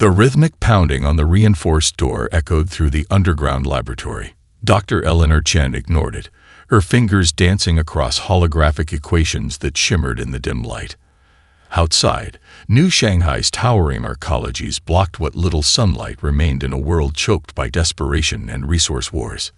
The rhythmic pounding on the reinforced door echoed through the underground laboratory. Dr. Eleanor Chen ignored it, her fingers dancing across holographic equations that shimmered in the dim light. Outside, New Shanghai's towering arcologies blocked what little sunlight remained in a world choked by desperation and resource wars.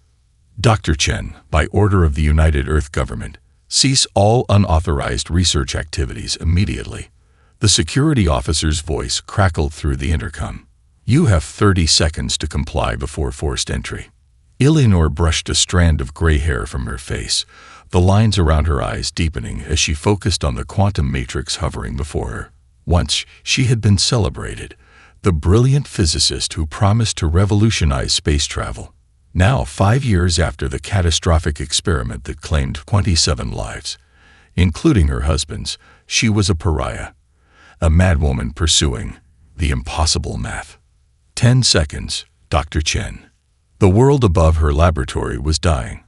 Dr. Chen, by order of the United Earth Government, cease all unauthorized research activities immediately. The security officer's voice crackled through the intercom. You have 30 seconds to comply before forced entry. Eleanor brushed a strand of gray hair from her face, the lines around her eyes deepening as she focused on the quantum matrix hovering before her. Once she had been celebrated, the brilliant physicist who promised to revolutionize space travel. Now, 5 years after the catastrophic experiment that claimed 27 lives, including her husband's, she was a pariah, a madwoman pursuing the impossible math. 10 seconds, Dr. Chen. The world above her laboratory was dying.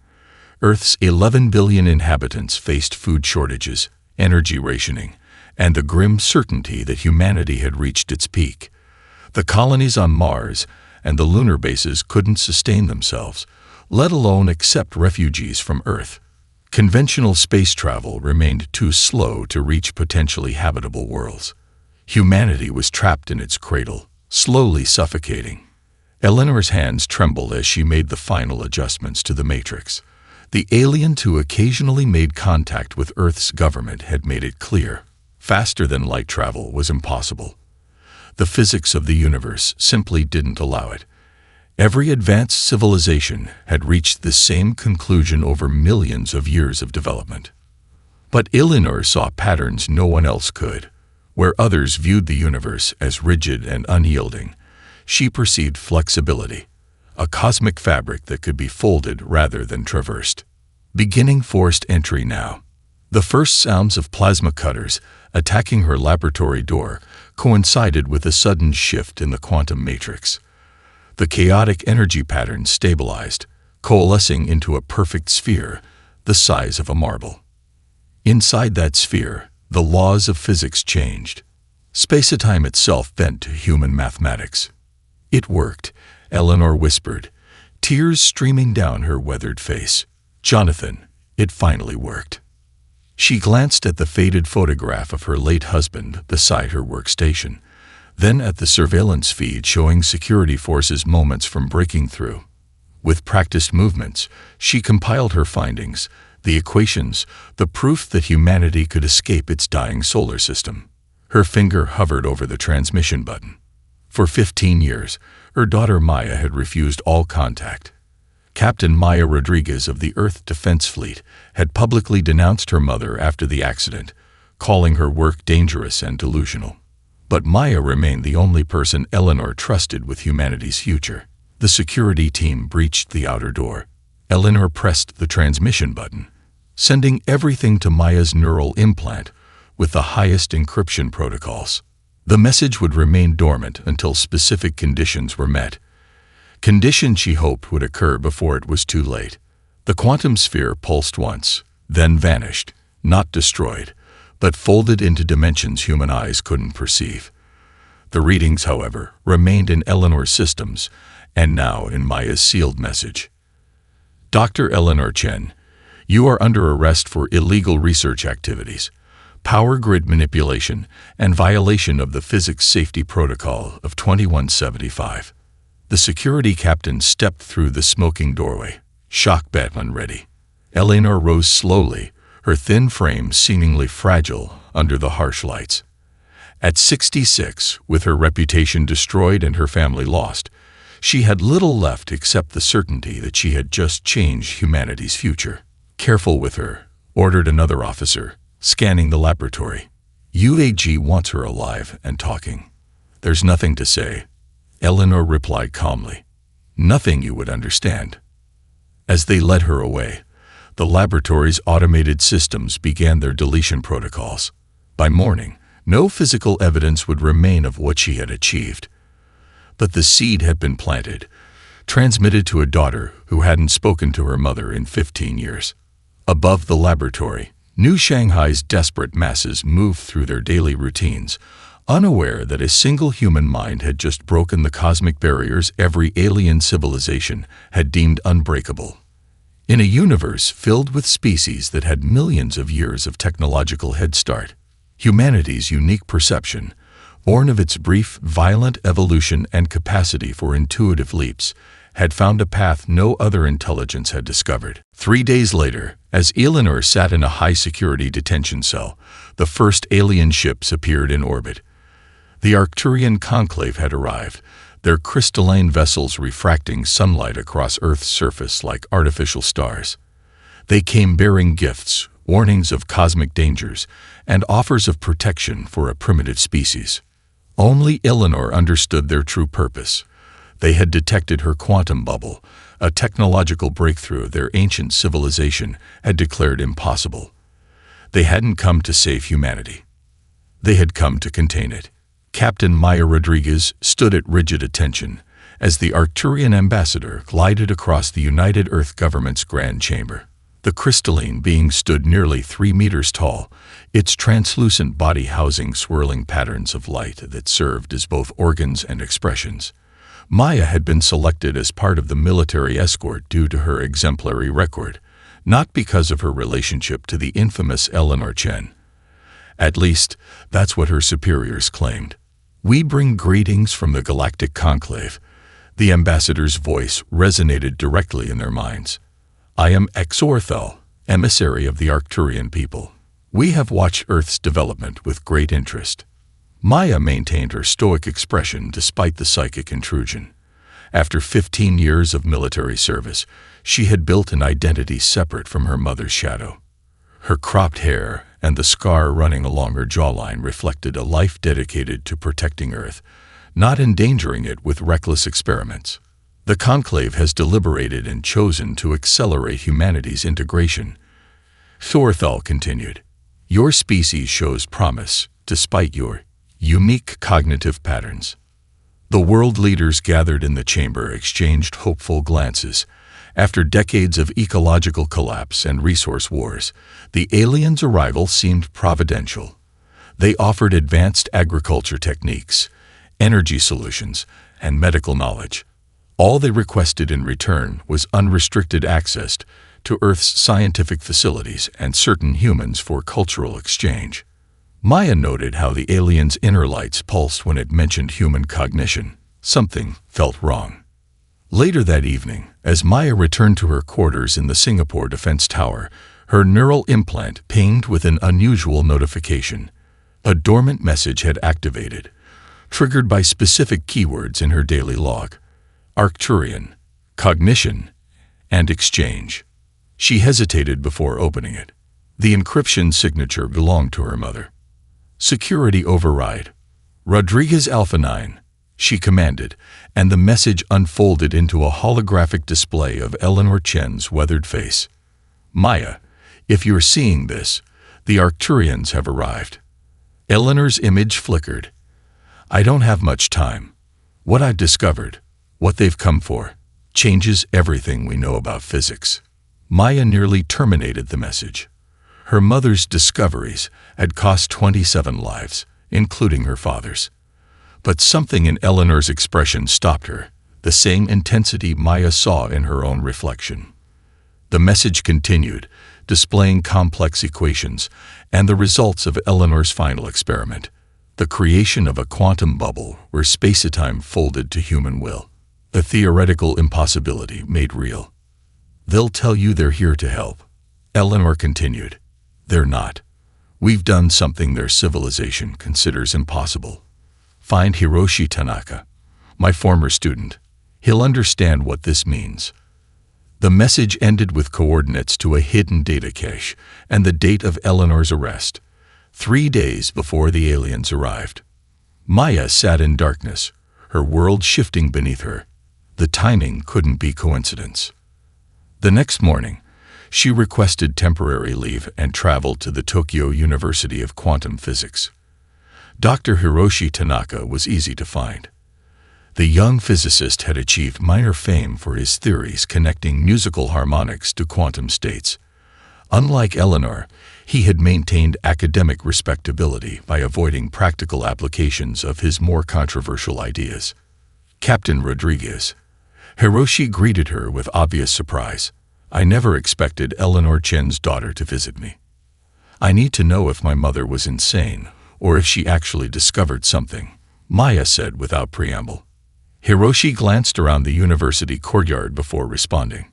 Earth's 11 billion inhabitants faced food shortages, energy rationing, and the grim certainty that humanity had reached its peak. The colonies on Mars and the lunar bases couldn't sustain themselves, let alone accept refugees from Earth. Conventional space travel remained too slow to reach potentially habitable worlds. Humanity was trapped in its cradle, slowly suffocating. Eleanor's hands trembled as she made the final adjustments to the matrix. The alien who occasionally made contact with Earth's government had made it clear. Faster than light travel was impossible. The physics of the universe simply didn't allow it. Every advanced civilization had reached the same conclusion over millions of years of development. But Eleanor saw patterns no one else could. Where others viewed the universe as rigid and unyielding, she perceived flexibility, a cosmic fabric that could be folded rather than traversed. Beginning forced entry now. The first sounds of plasma cutters attacking her laboratory door coincided with a sudden shift in the quantum matrix. The chaotic energy pattern stabilized, coalescing into a perfect sphere the size of a marble. Inside that sphere, the laws of physics changed. Spacetime itself bent to human mathematics. It worked, Eleanor whispered, tears streaming down her weathered face. Jonathan, it finally worked. She glanced at the faded photograph of her late husband beside her workstation, then at the surveillance feed showing security forces moments from breaking through. With practiced movements, she compiled her findings, the equations, the proof that humanity could escape its dying solar system. Her finger hovered over the transmission button. For 15 years, her daughter Maya had refused all contact. Captain Maya Rodriguez of the Earth Defense Fleet had publicly denounced her mother after the accident, calling her work dangerous and delusional. But Maya remained the only person Eleanor trusted with humanity's future. The security team breached the outer door. Eleanor pressed the transmission button, sending everything to Maya's neural implant with the highest encryption protocols. The message would remain dormant until specific conditions were met. Conditions she hoped would occur before it was too late. The quantum sphere pulsed once, then vanished, not destroyed, but folded into dimensions human eyes couldn't perceive. The readings, however, remained in Eleanor's systems, and now in Maya's sealed message. Dr. Eleanor Chen, you are under arrest for illegal research activities, power grid manipulation, and violation of the Physics Safety Protocol of 2175. The security captain stepped through the smoking doorway, shock button ready. Eleanor rose slowly, her thin frame seemingly fragile under the harsh lights. At 66, with her reputation destroyed and her family lost, she had little left except the certainty that she had just changed humanity's future. Careful with her, ordered another officer, scanning the laboratory. UAG wants her alive and talking. There's nothing to say, Eleanor replied calmly. Nothing you would understand. As they led her away, the laboratory's automated systems began their deletion protocols. By morning, no physical evidence would remain of what she had achieved. But the seed had been planted, transmitted to a daughter who hadn't spoken to her mother in 15 years. Above the laboratory, New Shanghai's desperate masses moved through their daily routines, unaware that a single human mind had just broken the cosmic barriers every alien civilization had deemed unbreakable. In a universe filled with species that had millions of years of technological head start, humanity's unique perception, born of its brief, violent evolution and capacity for intuitive leaps, had found a path no other intelligence had discovered. 3 days later, as Eleanor sat in a high-security detention cell, the first alien ships appeared in orbit. The Arcturian conclave had arrived, their crystalline vessels refracting sunlight across Earth's surface like artificial stars. They came bearing gifts, warnings of cosmic dangers, and offers of protection for a primitive species. Only Eleanor understood their true purpose. They had detected her quantum bubble, a technological breakthrough their ancient civilization had declared impossible. They hadn't come to save humanity. They had come to contain it. Captain Maya Rodriguez stood at rigid attention as the Arcturian ambassador glided across the United Earth government's grand chamber. The crystalline being stood nearly 3 meters tall, its translucent body housing swirling patterns of light that served as both organs and expressions. Maya had been selected as part of the military escort due to her exemplary record, not because of her relationship to the infamous Eleanor Chen. At least, that's what her superiors claimed. "We bring greetings from the Galactic Conclave." The ambassador's voice resonated directly in their minds. "I am Exorthal, emissary of the Arcturian people. We have watched Earth's development with great interest." Maya maintained her stoic expression despite the psychic intrusion. After 15 years of military service, she had built an identity separate from her mother's shadow. Her cropped hair and the scar running along her jawline reflected a life dedicated to protecting Earth, not endangering it with reckless experiments. The conclave has deliberated and chosen to accelerate humanity's integration. Thorthal continued, "Your species shows promise, despite your unique cognitive patterns." The world leaders gathered in the chamber exchanged hopeful glances. After decades of ecological collapse and resource wars, the aliens' arrival seemed providential. They offered advanced agriculture techniques, energy solutions, and medical knowledge. All they requested in return was unrestricted access to Earth's scientific facilities and certain humans for cultural exchange. Maya noted how the aliens' inner lights pulsed when it mentioned human cognition. Something felt wrong. Later that evening, as Maya returned to her quarters in the Singapore Defense Tower, her neural implant pinged with an unusual notification. A dormant message had activated, triggered by specific keywords in her daily log: Arcturian, cognition, and exchange. She hesitated before opening it. The encryption signature belonged to her mother. "Security override. Rodriguez Alpha 9, she commanded, and the message unfolded into a holographic display of Eleanor Chen's weathered face. "Maya, if you're seeing this, the Arcturians have arrived." Eleanor's image flickered. "I don't have much time. What I've discovered, what they've come for, changes everything we know about physics." Maya nearly terminated the message. Her mother's discoveries had cost 27 lives, including her father's. But something in Eleanor's expression stopped her, the same intensity Maya saw in her own reflection. The message continued, displaying complex equations and the results of Eleanor's final experiment, the creation of a quantum bubble where spacetime folded to human will, a theoretical impossibility made real. "They'll tell you they're here to help," Eleanor continued. "They're not. We've done something their civilization considers impossible. Find Hiroshi Tanaka, my former student. He'll understand what this means." The message ended with coordinates to a hidden data cache and the date of Eleanor's arrest, 3 days before the aliens arrived. Maya sat in darkness, her world shifting beneath her. The timing couldn't be coincidence. The next morning, she requested temporary leave and traveled to the Tokyo University of Quantum Physics. Dr. Hiroshi Tanaka was easy to find. The young physicist had achieved minor fame for his theories connecting musical harmonics to quantum states. Unlike Eleanor, He had maintained academic respectability by avoiding practical applications of his more controversial ideas. Captain Rodriguez. Hiroshi greeted her with obvious surprise. I never expected Eleanor Chen's daughter to visit me. I need to know if my mother was insane, or if she actually discovered something, Maya said without preamble. Hiroshi glanced around the university courtyard before responding.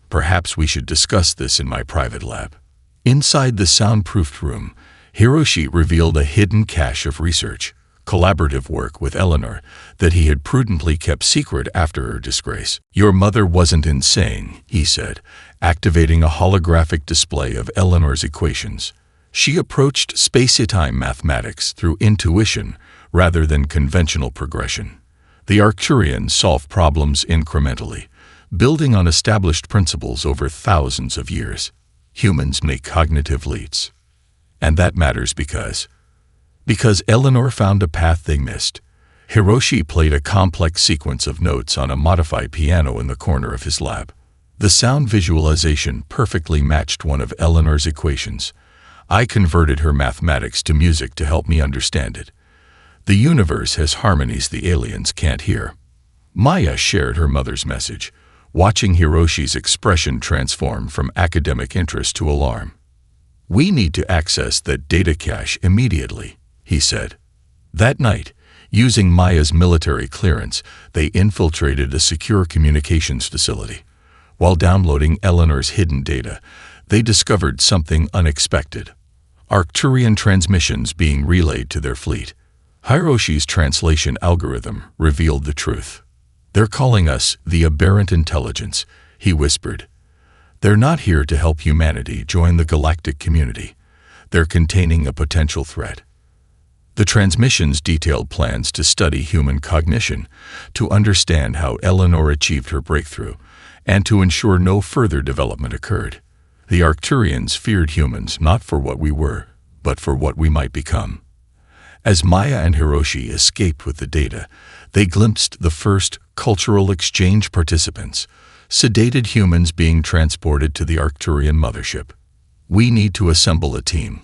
Perhaps we should discuss this in my private lab. Inside the soundproofed room, Hiroshi revealed a hidden cache of research, collaborative work with Eleanor, that he had prudently kept secret after her disgrace. Your mother wasn't insane, he said, activating a holographic display of Eleanor's equations. She approached spacetime mathematics through intuition rather than conventional progression. The Arcturians solve problems incrementally, building on established principles over thousands of years. Humans make cognitive leaps. And that matters because Eleanor found a path they missed. Hiroshi played a complex sequence of notes on a modified piano in the corner of his lab. The sound visualization perfectly matched one of Eleanor's equations. I converted her mathematics to music to help me understand it. The universe has harmonies the aliens can't hear. Maya shared her mother's message, watching Hiroshi's expression transform from academic interest to alarm. We need to access that data cache immediately, he said. That night, using Maya's military clearance, they infiltrated a secure communications facility. While downloading Eleanor's hidden data, they discovered something unexpected. Arcturian transmissions being relayed to their fleet. Hiroshi's translation algorithm revealed the truth. They're calling us the aberrant intelligence, he whispered. They're not here to help humanity join the galactic community. They're containing a potential threat. The transmissions detailed plans to study human cognition, to understand how Eleanor achieved her breakthrough, and to ensure no further development occurred. The Arcturians feared humans not for what we were, but for what we might become. As Maya and Hiroshi escaped with the data, they glimpsed the first cultural exchange participants, sedated humans being transported to the Arcturian mothership. We need to assemble a team,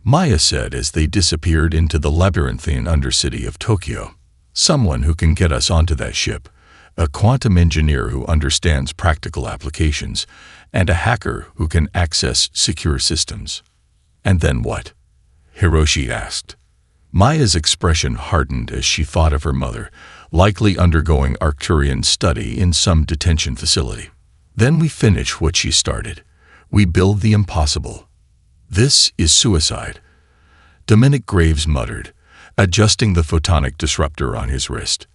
Maya said as they disappeared into the labyrinthine undercity of Tokyo. Someone who can get us onto that ship, a quantum engineer who understands practical applications, and a hacker who can access secure systems. And then what? Hiroshi asked. Maya's expression hardened as she thought of her mother, likely undergoing Arcturian study in some detention facility. Then we finish what she started. We build the impossible. This is suicide, Dominic Graves muttered, adjusting the photonic disruptor on his wrist.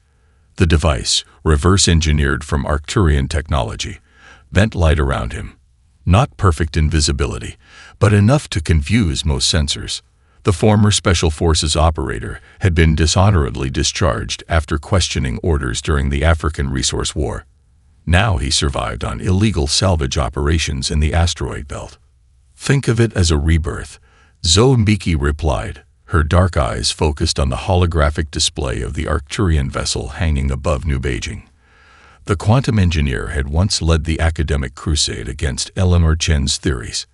The device, reverse-engineered from Arcturian technology, bent light around him. Not perfect invisibility, but enough to confuse most sensors. The former Special Forces operator had been dishonorably discharged after questioning orders during the African Resource War. Now he survived on illegal salvage operations in the asteroid belt. Think of it as a rebirth, Zombiki replied, her dark eyes focused on the holographic display of the Arcturian vessel hanging above New Beijing. The quantum engineer had once led the academic crusade against Eleanor Chen's theories.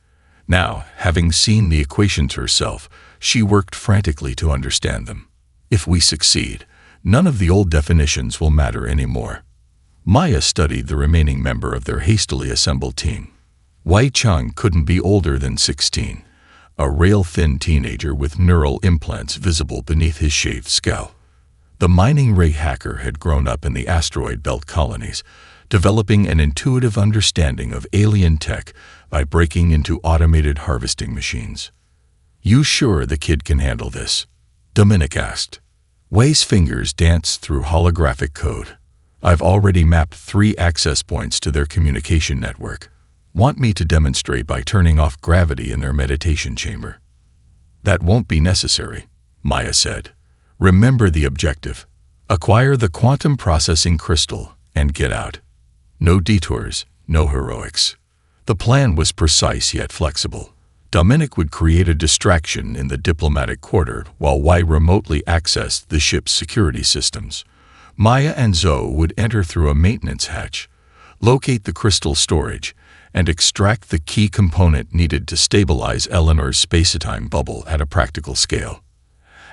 Now, having seen the equations herself, she worked frantically to understand them. If we succeed, none of the old definitions will matter anymore. Maya studied the remaining member of their hastily assembled team. Wei Cheng couldn't be older than 16, a rail-thin teenager with neural implants visible beneath his shaved scalp. The mining ray hacker had grown up in the asteroid belt colonies, developing an intuitive understanding of alien tech by breaking into automated harvesting machines. You sure the kid can handle this? Dominic asked. Wei's fingers danced through holographic code. I've already mapped 3 access points to their communication network. Want me to demonstrate by turning off gravity in their meditation chamber? That won't be necessary, Maya said. Remember the objective. Acquire the quantum processing crystal and get out. No detours, no heroics. The plan was precise yet flexible. Dominic would create a distraction in the diplomatic quarter while Wei remotely accessed the ship's security systems. Maya and Zoe would enter through a maintenance hatch, locate the crystal storage, and extract the key component needed to stabilize Eleanor's spacetime bubble at a practical scale.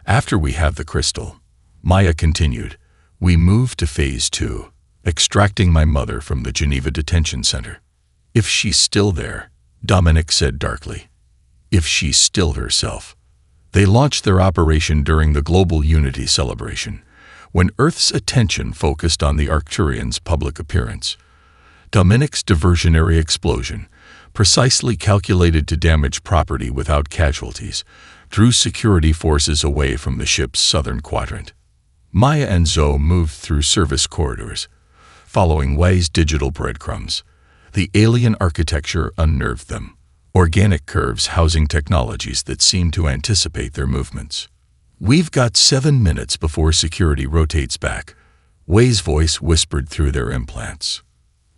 After we have the crystal, Maya continued, we move to phase 2, extracting my mother from the Geneva detention center. If she's still there, Dominic said darkly. If she's still herself. They launched their operation during the Global Unity celebration, when Earth's attention focused on the Arcturians' public appearance. Dominic's diversionary explosion, precisely calculated to damage property without casualties, drew security forces away from the ship's southern quadrant. Maya and Zoe moved through service corridors, following Wei's digital breadcrumbs. The alien architecture unnerved them, organic curves housing technologies that seemed to anticipate their movements. We've got 7 minutes before security rotates back, Wei's voice whispered through their implants.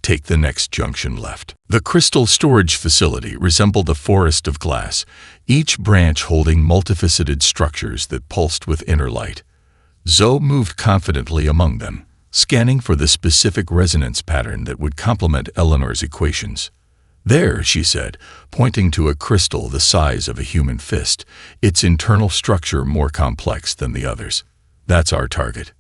Take the next junction left. The crystal storage facility resembled a forest of glass, each branch holding multifaceted structures that pulsed with inner light. Zoe moved confidently among them, scanning for the specific resonance pattern that would complement Eleanor's equations. There, she said, pointing to a crystal the size of a human fist, its internal structure more complex than the others. That's our target.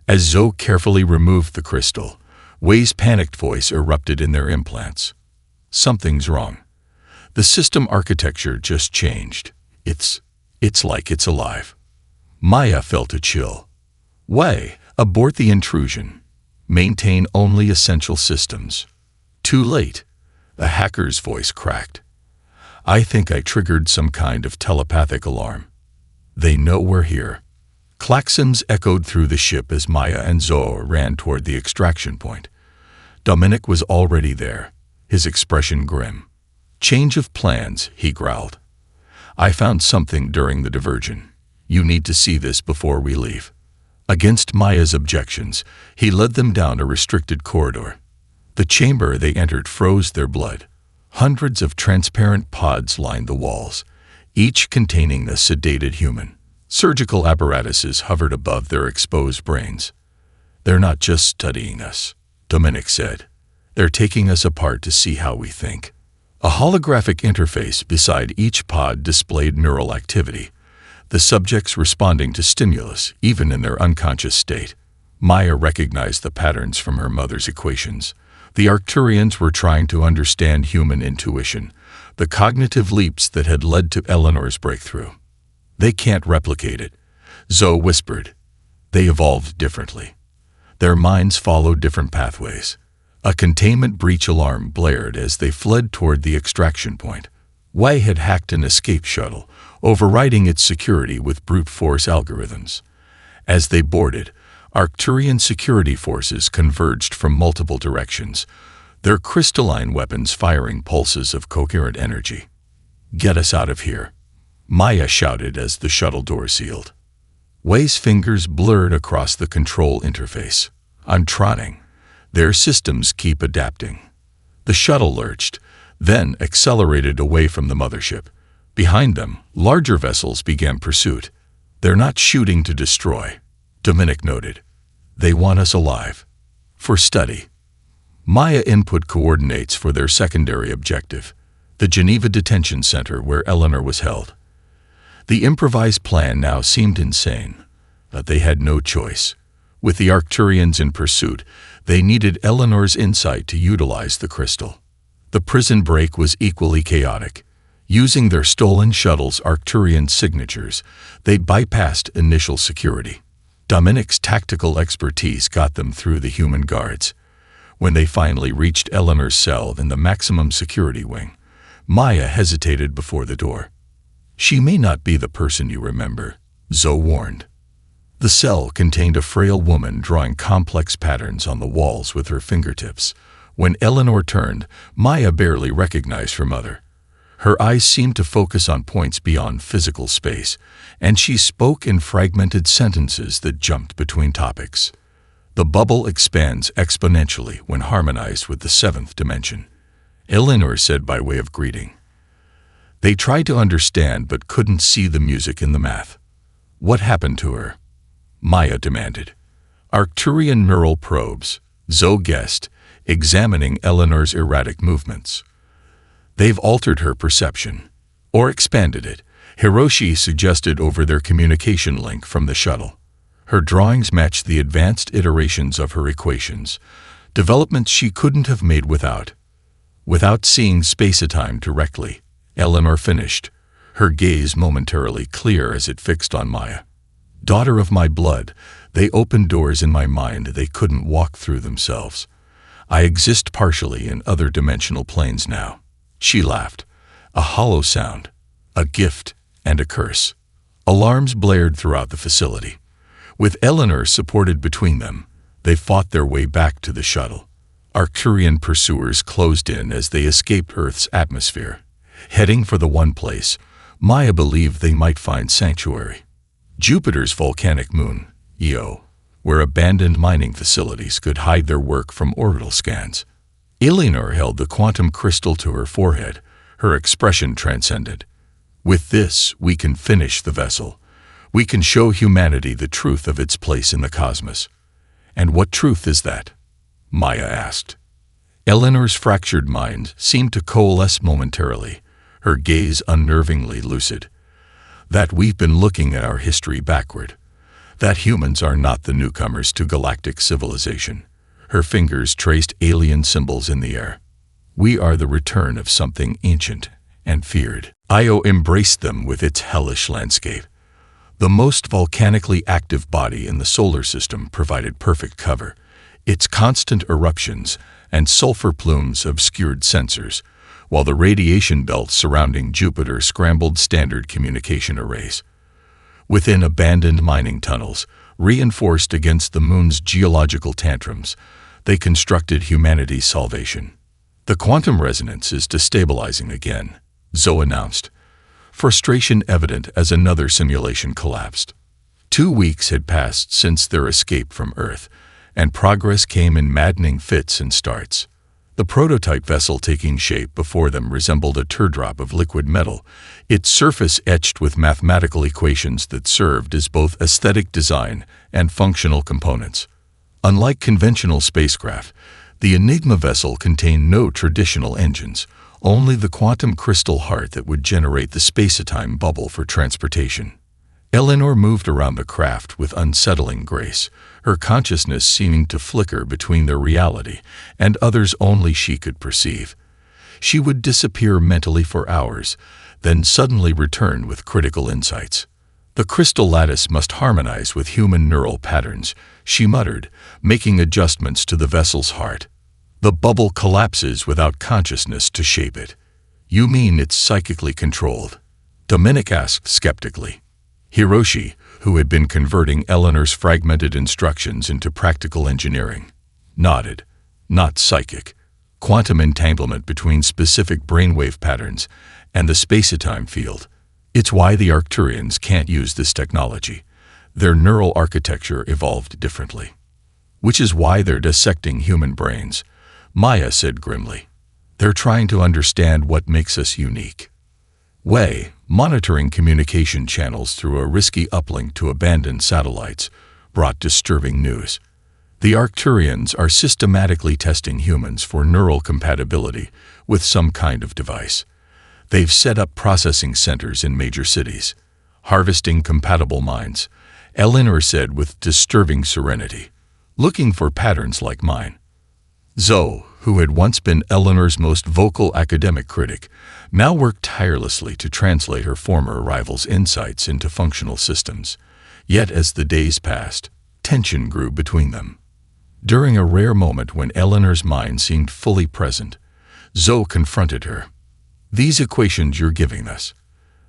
As Zoe carefully removed the crystal, Wei's panicked voice erupted in their implants. Something's wrong. The system architecture just changed. It's like it's alive. Maya felt a chill. Wei, abort the intrusion. Maintain only essential systems. Too late. The hacker's voice cracked. I think I triggered some kind of telepathic alarm. They know we're here. Klaxons echoed through the ship as Maya and Zoe ran toward the extraction point. Dominic was already there, his expression grim. Change of plans, he growled. I found something during the diversion. You need to see this before we leave. Against Maya's objections, he led them down a restricted corridor. The chamber they entered froze their blood. Hundreds of transparent pods lined the walls, each containing a sedated human. Surgical apparatuses hovered above their exposed brains. They're not just studying us, Dominic said. They're taking us apart to see how we think. A holographic interface beside each pod displayed neural activity, the subjects responding to stimulus even in their unconscious state. Maya recognized the patterns from her mother's equations. The Arcturians were trying to understand human intuition, the cognitive leaps that had led to Eleanor's breakthrough. They can't replicate it, Zoe whispered. They evolved differently. Their minds followed different pathways. A containment breach alarm blared as they fled toward the extraction point. Wei had hacked an escape shuttle, overriding its security with brute force algorithms. As they boarded, Arcturian security forces converged from multiple directions, their crystalline weapons firing pulses of coherent energy. Get us out of here, Maya shouted as the shuttle door sealed. Wei's fingers blurred across the control interface. I'm trotting. Their systems keep adapting. The shuttle lurched, then accelerated away from the mothership. Behind them, larger vessels began pursuit. They're not shooting to destroy, Dominic noted. They want us alive. For study. Maya input coordinates for their secondary objective, the Geneva detention center where Eleanor was held. The improvised plan now seemed insane, but they had no choice. With the Arcturians in pursuit, they needed Eleanor's insight to utilize the crystal. The prison break was equally chaotic. Using their stolen shuttle's Arcturian signatures, they bypassed initial security. Dominic's tactical expertise got them through the human guards. When they finally reached Eleanor's cell in the maximum security wing, Maya hesitated before the door. She may not be the person you remember, Zoe warned. The cell contained a frail woman drawing complex patterns on the walls with her fingertips. When Eleanor turned, Maya barely recognized her mother. Her eyes seemed to focus on points beyond physical space, and she spoke in fragmented sentences that jumped between topics. The bubble expands exponentially when harmonized with the seventh dimension, Eleanor said by way of greeting. They tried to understand but couldn't see the music in the math. What happened to her? Maya demanded. Arcturian neural probes, Zoe guessed. examining Eleanor's erratic movements. "They've altered her perception, or expanded it," Hiroshi suggested over their communication link from the shuttle. Her drawings matched the advanced iterations of her equations, developments she couldn't have made without. Without seeing Spacetime directly, Eleanor finished, her gaze momentarily clear as it fixed on Maya. "Daughter of my blood, they opened doors in my mind they couldn't walk through themselves. I exist partially in other dimensional planes now." She laughed, a hollow sound, a gift and a curse. Alarms blared throughout the facility. With Eleanor supported between them, they fought their way back to the shuttle. Arcturian pursuers closed in as they escaped Earth's atmosphere. Heading for the one place Maya believed they might find sanctuary: Jupiter's volcanic moon, Io, where abandoned mining facilities could hide their work from orbital scans. Eleanor held the quantum crystal to her forehead, her expression transcendent. "With this, we can finish the vessel. We can show humanity the truth of its place in the cosmos." "And what truth is that?" Maya asked. Eleanor's fractured mind seemed to coalesce momentarily, her gaze unnervingly lucid. "That we've been looking at our history backward. That humans are not the newcomers to galactic civilization." Her fingers traced alien symbols in the air. "We are the return of something ancient and feared." Io embraced them with its hellish landscape. The most volcanically active body in the solar system provided perfect cover. Its constant eruptions and sulfur plumes obscured sensors, while the radiation belt surrounding Jupiter scrambled standard communication arrays. Within abandoned mining tunnels, reinforced against the moon's geological tantrums, they constructed humanity's salvation. "The quantum resonance is destabilizing again," Zoe announced, frustration evident as another simulation collapsed. 2 weeks had passed since their escape from Earth, and progress came in maddening fits and starts. The prototype vessel taking shape before them resembled a teardrop of liquid metal, its surface etched with mathematical equations that served as both aesthetic design and functional components. Unlike conventional spacecraft, the Enigma vessel contained no traditional engines, only the quantum crystal heart that would generate the spacetime bubble for transportation. Eleanor moved around the craft with unsettling grace, her consciousness seeming to flicker between their reality and others only she could perceive. She would disappear mentally for hours, then suddenly return with critical insights. "The crystal lattice must harmonize with human neural patterns," she muttered, making adjustments to the vessel's heart. "The bubble collapses without consciousness to shape it." "You mean it's psychically controlled?" Dominic asked skeptically. Hiroshi, who had been converting Eleanor's fragmented instructions into practical engineering, nodded. "Not psychic. Quantum entanglement between specific brainwave patterns and the spacetime field. It's why the Arcturians can't use this technology. Their neural architecture evolved differently." "Which is why they're dissecting human brains," Maya said grimly. "They're trying to understand what makes us unique." Wei, monitoring communication channels through a risky uplink to abandoned satellites, brought disturbing news. The Arcturians are systematically testing humans for neural compatibility with some kind of device. They've set up processing centers in major cities, harvesting compatible minds, Eleanor said with disturbing serenity, "looking for patterns like mine." Zoe, who had once been Eleanor's most vocal academic critic, now worked tirelessly to translate her former rival's insights into functional systems. Yet as the days passed, tension grew between them. During a rare moment when Eleanor's mind seemed fully present, Zoe confronted her. "These equations you're giving us,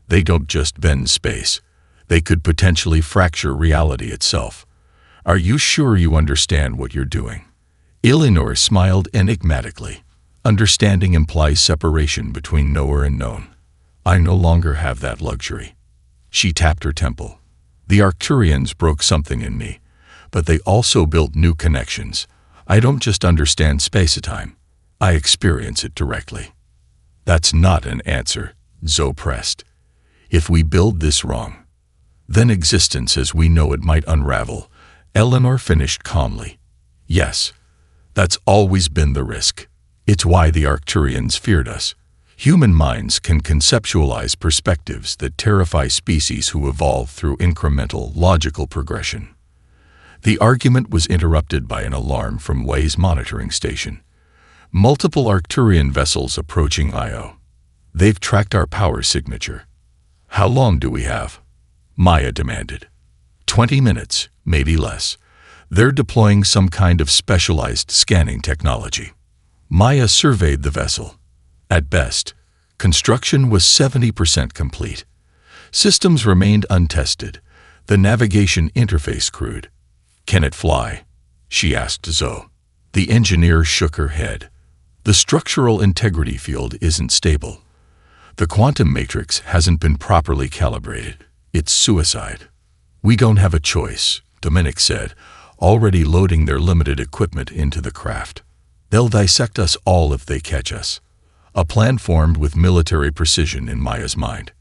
they don't just bend space. They could potentially fracture reality itself. Are you sure you understand what you're doing?" Eleanor smiled enigmatically. "Understanding implies separation between knower and known. I no longer have that luxury." She tapped her temple. "The Arcturians broke something in me, but they also built new connections. I don't just understand spacetime. I experience it directly." "That's not an answer," Zoe pressed. "If we build this wrong, then existence as we know it might unravel," Eleanor finished calmly. "Yes, That's always been the risk. It's why the Arcturians feared us. Human minds can conceptualize perspectives that terrify species who evolve through incremental, logical progression. The argument was interrupted by an alarm from Wei's monitoring station. Multiple Arcturian vessels approaching Io. They've tracked our power signature. How long do we have? Maya demanded. 20 minutes, maybe less. They're deploying some kind of specialized scanning technology. Maya surveyed the vessel. At best, construction was 70% complete. Systems remained untested, the navigation interface crude. Can it fly? She asked Zoe. The engineer shook her head. The structural integrity field isn't stable. The quantum matrix hasn't been properly calibrated. It's suicide. We don't have a choice, Dominic said, already loading their limited equipment into the craft. They'll dissect us all if they catch us. A plan formed with military precision in Maya's mind.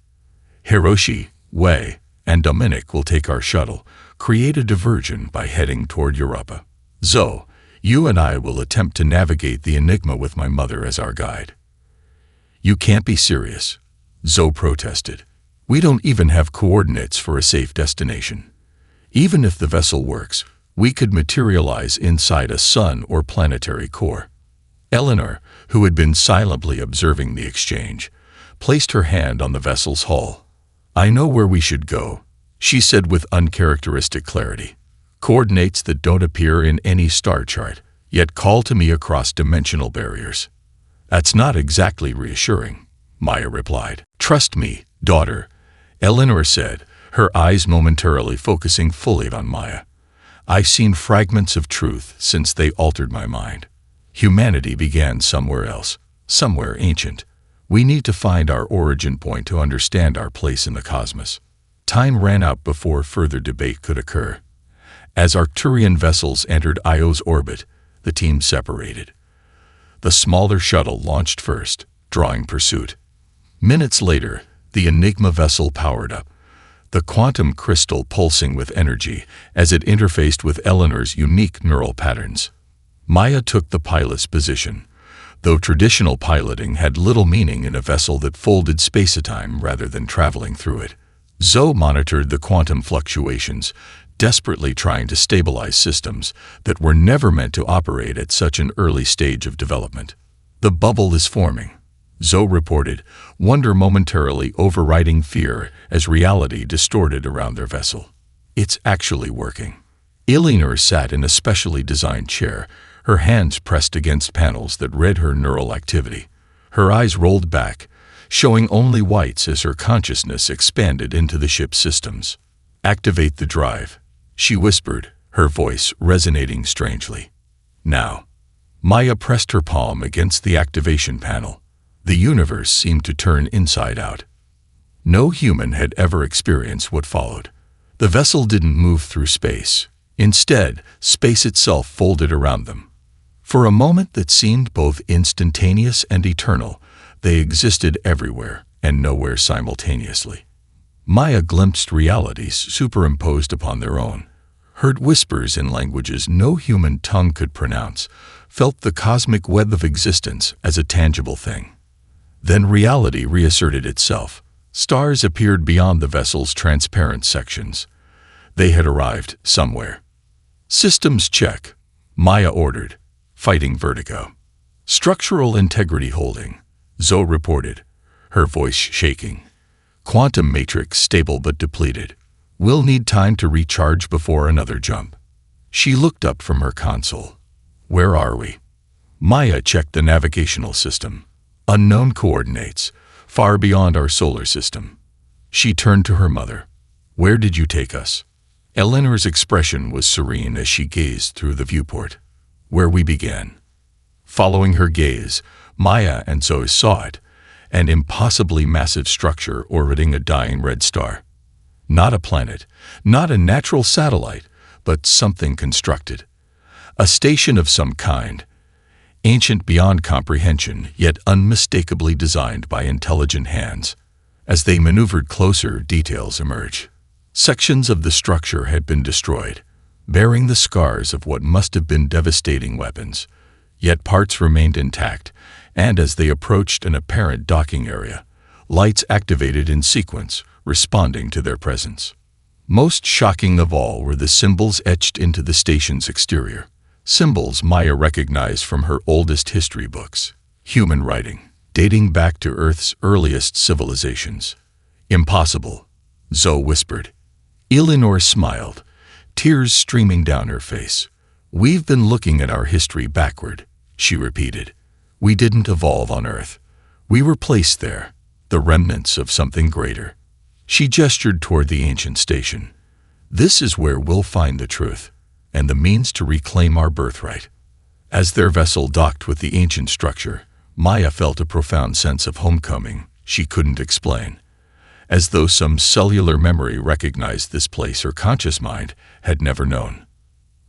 Hiroshi, Wei, and Dominic will take our shuttle, create a diversion by heading toward Europa. Zoe, you and I will attempt to navigate the Enigma with my mother as our guide. You can't be serious, Zoe protested. We don't even have coordinates for a safe destination. Even if the vessel works, we could materialize inside a sun or planetary core. Eleanor, who had been silently observing the exchange, placed her hand on the vessel's hull. I know where we should go, she said with uncharacteristic clarity. Coordinates that don't appear in any star chart, yet call to me across dimensional barriers. That's not exactly reassuring, Maya replied. Trust me, daughter, Eleanor said, her eyes momentarily focusing fully on Maya. I've seen fragments of truth since they altered my mind. Humanity began somewhere else, somewhere ancient. We need to find our origin point to understand our place in the cosmos. Time ran out before further debate could occur. As Arcturian vessels entered Io's orbit, the team separated. The smaller shuttle launched first, drawing pursuit. Minutes later, the Enigma vessel powered up, the quantum crystal pulsing with energy as it interfaced with Eleanor's unique neural patterns. Maya took the pilot's position, though traditional piloting had little meaning in a vessel that folded spacetime rather than traveling through it. Zoe monitored the quantum fluctuations, desperately trying to stabilize systems that were never meant to operate at such an early stage of development. The bubble is forming, Zoe reported, wonder momentarily overriding fear as reality distorted around their vessel. It's actually working. Eleanor sat in a specially designed chair, her hands pressed against panels that read her neural activity. Her eyes rolled back, showing only whites as her consciousness expanded into the ship's systems. Activate the drive, she whispered, her voice resonating strangely. Now. Maya pressed her palm against the activation panel. The universe seemed to turn inside out. No human had ever experienced what followed. The vessel didn't move through space. Instead, space itself folded around them. For a moment that seemed both instantaneous and eternal, they existed everywhere and nowhere simultaneously. Maya glimpsed realities superimposed upon their own, heard whispers in languages no human tongue could pronounce, felt the cosmic web of existence as a tangible thing. Then reality reasserted itself. Stars appeared beyond the vessel's transparent sections. They had arrived somewhere. Systems check, Maya ordered, fighting vertigo. Structural integrity holding, Zoe reported, her voice shaking. Quantum matrix stable but depleted. We'll need time to recharge before another jump. She looked up from her console. Where are we? Maya checked the navigational system. Unknown coordinates, far beyond our solar system. She turned to her mother. Where did you take us? Eleanor's expression was serene as she gazed through the viewport. Where we began. Following her gaze, Maya and Zoe saw it, an impossibly massive structure orbiting a dying red star. Not a planet, not a natural satellite, but something constructed. A station of some kind, ancient beyond comprehension, yet unmistakably designed by intelligent hands. As they maneuvered closer, details emerged. Sections of the structure had been destroyed. bearing the scars of what must have been devastating weapons. Yet parts remained intact, and as they approached an apparent docking area, lights activated in sequence, responding to their presence. Most shocking of all were the symbols etched into the station's exterior, symbols Maya recognized from her oldest history books. Human writing, dating back to Earth's earliest civilizations. Impossible, Zoe whispered. Eleanor smiled, tears streaming down her face. We've been looking at our history backward, she repeated. We didn't evolve on Earth. We were placed there, the remnants of something greater. She gestured toward the ancient station. This is where we'll find the truth, and the means to reclaim our birthright. As their vessel docked with the ancient structure, Maya felt a profound sense of homecoming she couldn't explain, as though some cellular memory recognized this place her conscious mind had never known.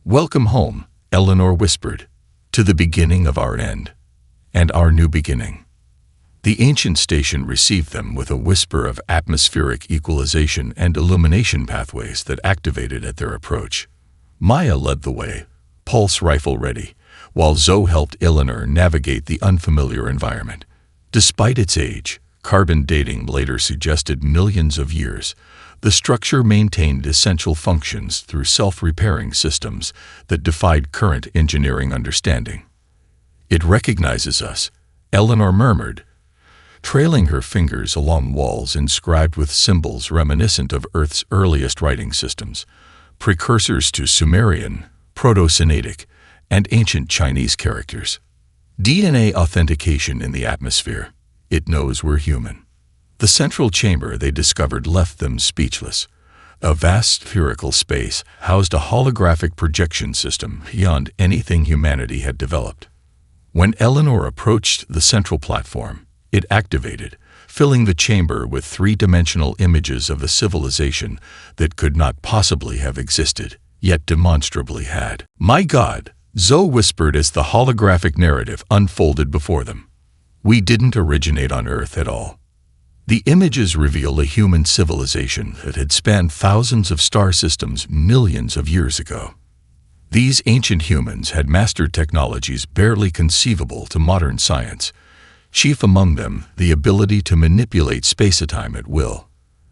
Welcome home, Eleanor whispered, to the beginning of our end, and our new beginning. The ancient station received them with a whisper of atmospheric equalization and illumination pathways that activated at their approach. Maya led the way, pulse rifle ready, while Zoe helped Eleanor navigate the unfamiliar environment. Despite its age, carbon dating later suggested millions of years, the structure maintained essential functions through self-repairing systems that defied current engineering understanding. It recognizes us, Eleanor murmured, trailing her fingers along walls inscribed with symbols reminiscent of Earth's earliest writing systems, precursors to Sumerian, Proto-Semitic, and ancient Chinese characters. DNA authentication in the atmosphere. It knows we're human. The central chamber they discovered left them speechless. A vast spherical space housed a holographic projection system beyond anything humanity had developed. When Eleanor approached the central platform, it activated, filling the chamber with three-dimensional images of a civilization that could not possibly have existed, yet demonstrably had. My God, Zoe whispered as the holographic narrative unfolded before them. We didn't originate on Earth at all. The images reveal a human civilization that had spanned thousands of star systems millions of years ago. These ancient humans had mastered technologies barely conceivable to modern science, chief among them the ability to manipulate spacetime at will.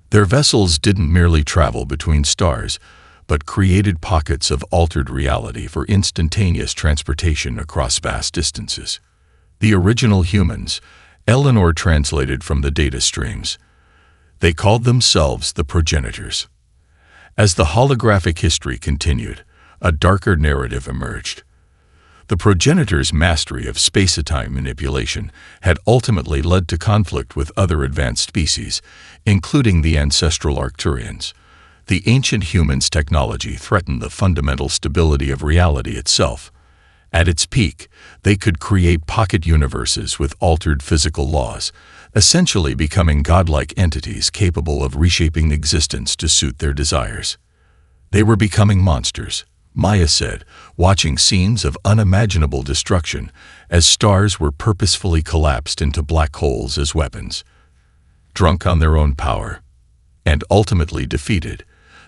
Their vessels didn't merely travel between stars, but created pockets of altered reality for instantaneous transportation across vast distances. The original humans, Eleanor translated from the data streams. They called themselves the progenitors. As the holographic history continued, a darker narrative emerged. The progenitors' mastery of spacetime manipulation had ultimately led to conflict with other advanced species, including the ancestral Arcturians. The ancient humans' technology threatened the fundamental stability of reality itself. At its peak, they could create pocket universes with altered physical laws, essentially becoming godlike entities capable of reshaping existence to suit their desires. They were becoming monsters, Maya said, watching scenes of unimaginable destruction as stars were purposefully collapsed into black holes as weapons. Drunk on their own power, and ultimately defeated,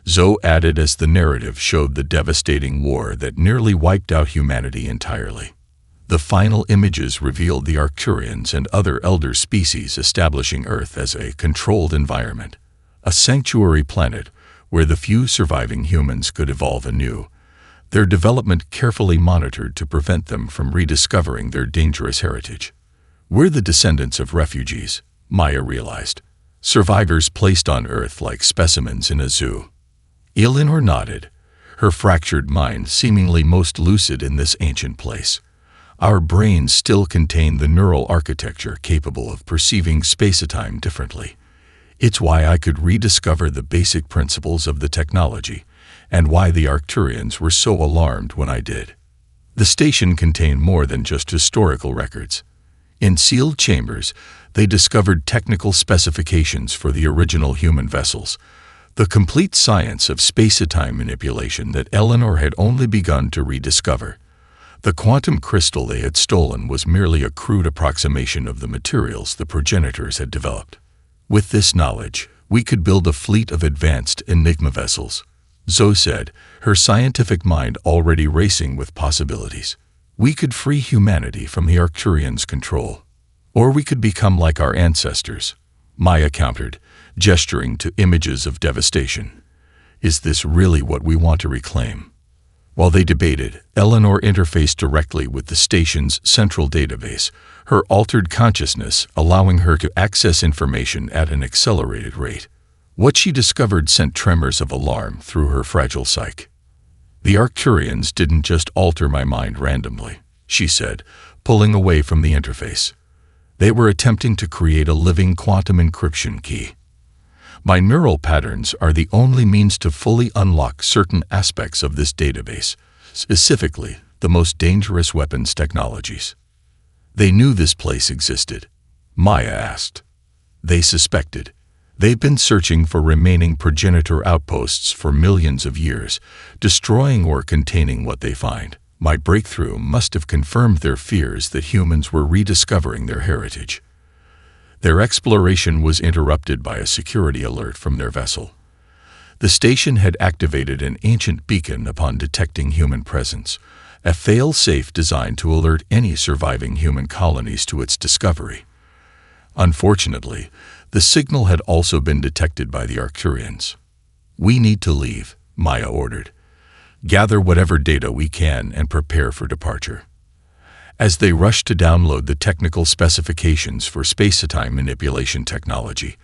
Zoe added as the narrative showed the devastating war that nearly wiped out humanity entirely. The final images revealed the Arcturians and other elder species establishing Earth as a controlled environment, a sanctuary planet where the few surviving humans could evolve anew, their development carefully monitored to prevent them from rediscovering their dangerous heritage. We're the descendants of refugees, Maya realized, survivors placed on Earth like specimens in a zoo. Eleanor nodded, her fractured mind seemingly most lucid in this ancient place. Our brains still contain the neural architecture capable of perceiving spacetime differently. It's why I could rediscover the basic principles of the technology, and why the Arcturians were so alarmed when I did. The station contained more than just historical records. In sealed chambers, they discovered technical specifications for the original human vessels, the complete science of spacetime manipulation that Eleanor had only begun to rediscover. The quantum crystal they had stolen was merely a crude approximation of the materials the progenitors had developed. With this knowledge, we could build a fleet of advanced Enigma vessels, Zoe said, her scientific mind already racing with possibilities. We could free humanity from the Arcturians' control. Or we could become like our ancestors, Maya countered, gesturing to images of devastation. Is this really what we want to reclaim? While they debated, Eleanor interfaced directly with the station's central database, her altered consciousness allowing her to access information at an accelerated rate. What she discovered sent tremors of alarm through her fragile psyche. The Arcturians didn't just alter my mind randomly, she said, pulling away from the interface. They were attempting to create a living quantum encryption key. My neural patterns are the only means to fully unlock certain aspects of this database, specifically the most dangerous weapons technologies. They knew this place existed, Maya asked. They suspected. They've been searching for remaining progenitor outposts for millions of years, destroying or containing what they find. My breakthrough must have confirmed their fears that humans were rediscovering their heritage. Their exploration was interrupted by a security alert from their vessel. The station had activated an ancient beacon upon detecting human presence, a fail-safe designed to alert any surviving human colonies to its discovery. Unfortunately, the signal had also been detected by the Arcturians. We need to leave, Maya ordered. Gather whatever data we can and prepare for departure. As they rushed to download the technical specifications for spacetime manipulation technology,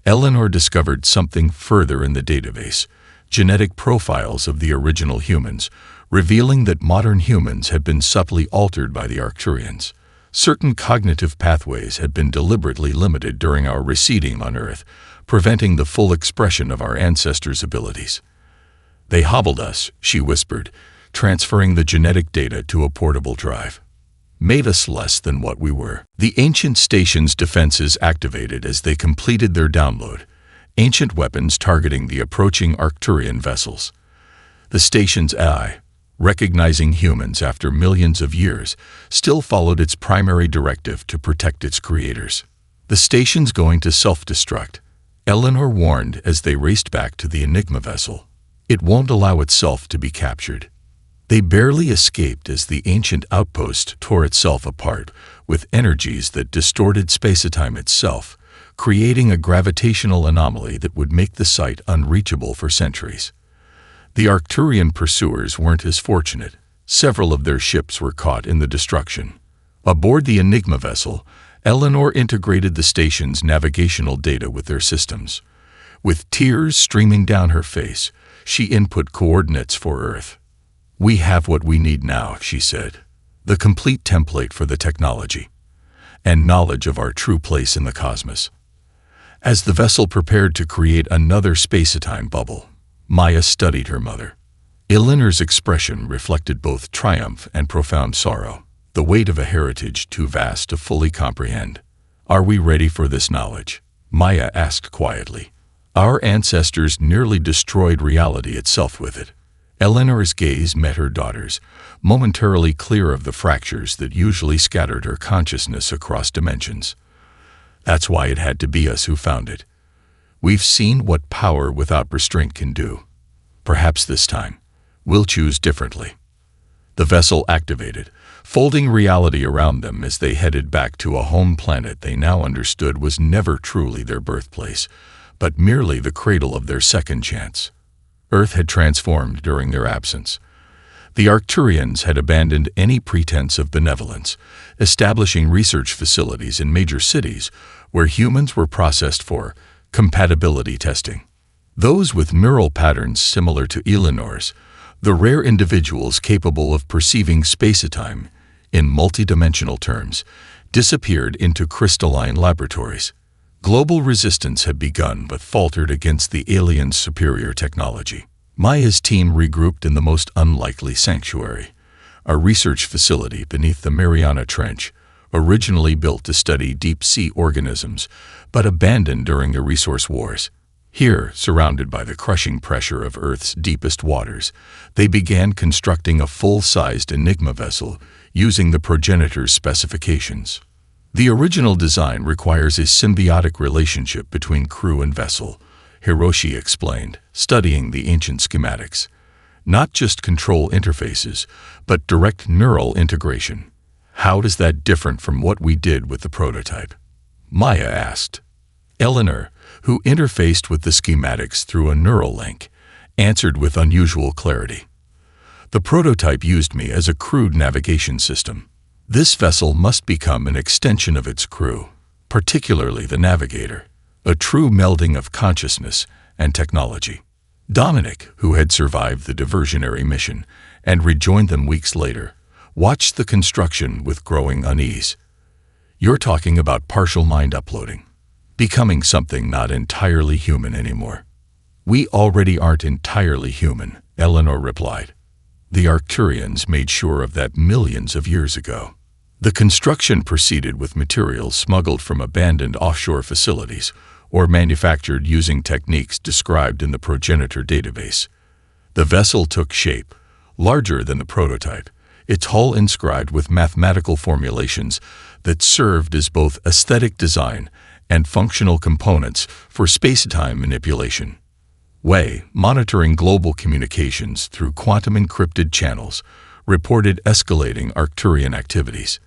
Eleanor discovered something further in the database, genetic profiles of the original humans, revealing that modern humans had been subtly altered by the Arcturians. Certain cognitive pathways had been deliberately limited during our reseeding on Earth, preventing the full expression of our ancestors' abilities. They hobbled us, she whispered, transferring the genetic data to a portable drive. Made us less than what we were. The ancient station's defenses activated as they completed their download, ancient weapons targeting the approaching Arcturian vessels. The station's AI, recognizing humans after millions of years, still followed its primary directive to protect its creators. The station's going to self-destruct, Eleanor warned as they raced back to the Enigma vessel. It won't allow itself to be captured. They barely escaped as the ancient outpost tore itself apart with energies that distorted spacetime itself, creating a gravitational anomaly that would make the site unreachable for centuries. The Arcturian pursuers weren't as fortunate. Several of their ships were caught in the destruction. Aboard the Enigma vessel, Eleanor integrated the station's navigational data with their systems. With tears streaming down her face, she input coordinates for Earth. We have what we need now, she said. The complete template for the technology and knowledge of our true place in the cosmos. As the vessel prepared to create another spacetime bubble, Maya studied her mother. Eleanor's expression reflected both triumph and profound sorrow, the weight of a heritage too vast to fully comprehend. Are we ready for this knowledge? Maya asked quietly. Our ancestors nearly destroyed reality itself with it. Eleanor's gaze met her daughter's, momentarily clear of the fractures that usually scattered her consciousness across dimensions. That's why it had to be us who found it. We've seen what power without restraint can do. Perhaps this time, we'll choose differently. The vessel activated, folding reality around them as they headed back to a home planet they now understood was never truly their birthplace, but merely the cradle of their second chance. Earth had transformed during their absence. The Arcturians had abandoned any pretense of benevolence, establishing research facilities in major cities where humans were processed for compatibility testing. Those with neural patterns similar to Eleanor's, the rare individuals capable of perceiving spacetime in multidimensional terms, disappeared into crystalline laboratories. Global resistance had begun but faltered against the aliens' superior technology. Maya's team regrouped in the most unlikely sanctuary, a research facility beneath the Mariana Trench, originally built to study deep-sea organisms, but abandoned during the resource wars. Here, surrounded by the crushing pressure of Earth's deepest waters, they began constructing a full-sized Enigma vessel using the progenitor's specifications. The original design requires a symbiotic relationship between crew and vessel, Hiroshi explained, studying the ancient schematics. Not just control interfaces, but direct neural integration. How does that differ from what we did with the prototype? Maya asked. Eleanor, who interfaced with the schematics through a neural link, answered with unusual clarity. The prototype used me as a crude navigation system. This vessel must become an extension of its crew, particularly the navigator, a true melding of consciousness and technology. Dominic, who had survived the diversionary mission and rejoined them weeks later, watched the construction with growing unease. You're talking about partial mind uploading, becoming something not entirely human anymore. We already aren't entirely human, Eleanor replied. The Arcturians made sure of that millions of years ago. The construction proceeded with materials smuggled from abandoned offshore facilities or manufactured using techniques described in the progenitor database. The vessel took shape, larger than the prototype, its hull inscribed with mathematical formulations that served as both aesthetic design and functional components for spacetime manipulation. Wei, monitoring global communications through quantum-encrypted channels, reported escalating Arcturian activities.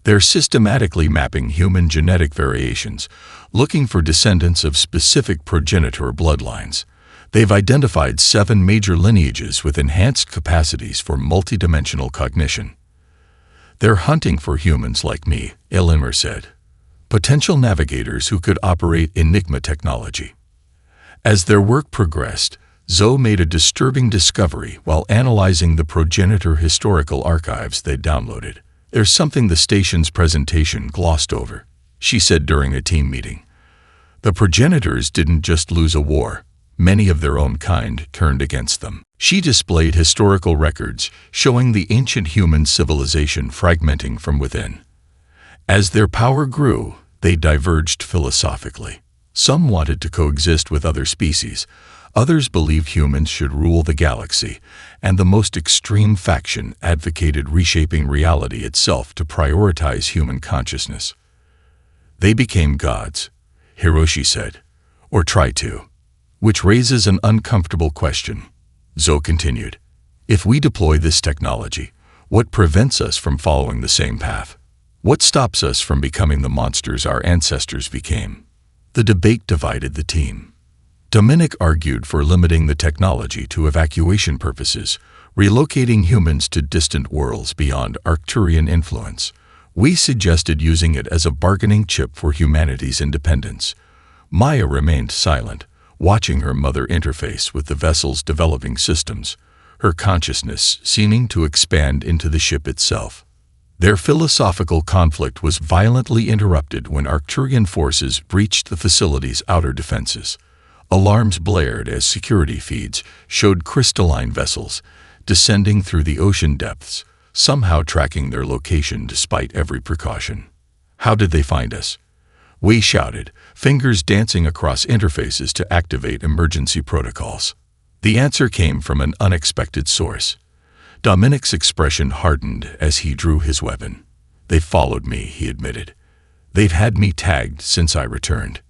They're systematically mapping human genetic variations, looking for descendants of specific progenitor bloodlines. They've identified 7 major lineages with enhanced capacities for multidimensional cognition. They're hunting for humans like me, Eleanor said. Potential navigators who could operate Enigma technology. As their work progressed, Zoe made a disturbing discovery while analyzing the progenitor historical archives they'd downloaded. There's something the station's presentation glossed over, she said during a team meeting. The progenitors didn't just lose a war. Many of their own kind turned against them. She displayed historical records showing the ancient human civilization fragmenting from within. As their power grew, they diverged philosophically. Some wanted to coexist with other species, others believed humans should rule the galaxy, and the most extreme faction advocated reshaping reality itself to prioritize human consciousness. They became gods, Hiroshi said, or tried to. Which raises an uncomfortable question, Zoe continued. If we deploy this technology, what prevents us from following the same path? What stops us from becoming the monsters our ancestors became? The debate divided the team. Dominic argued for limiting the technology to evacuation purposes, relocating humans to distant worlds beyond Arcturian influence. We suggested using it as a bargaining chip for humanity's independence. Maya remained silent, watching her mother interface with the vessel's developing systems, her consciousness seeming to expand into the ship itself. Their philosophical conflict was violently interrupted when Arcturian forces breached the facility's outer defenses. Alarms blared as security feeds showed crystalline vessels descending through the ocean depths, somehow tracking their location despite every precaution. How did they find us? Wei shouted, fingers dancing across interfaces to activate emergency protocols. The answer came from an unexpected source. Dominic's expression hardened as he drew his weapon. They followed me, he admitted. They've had me tagged since I returned.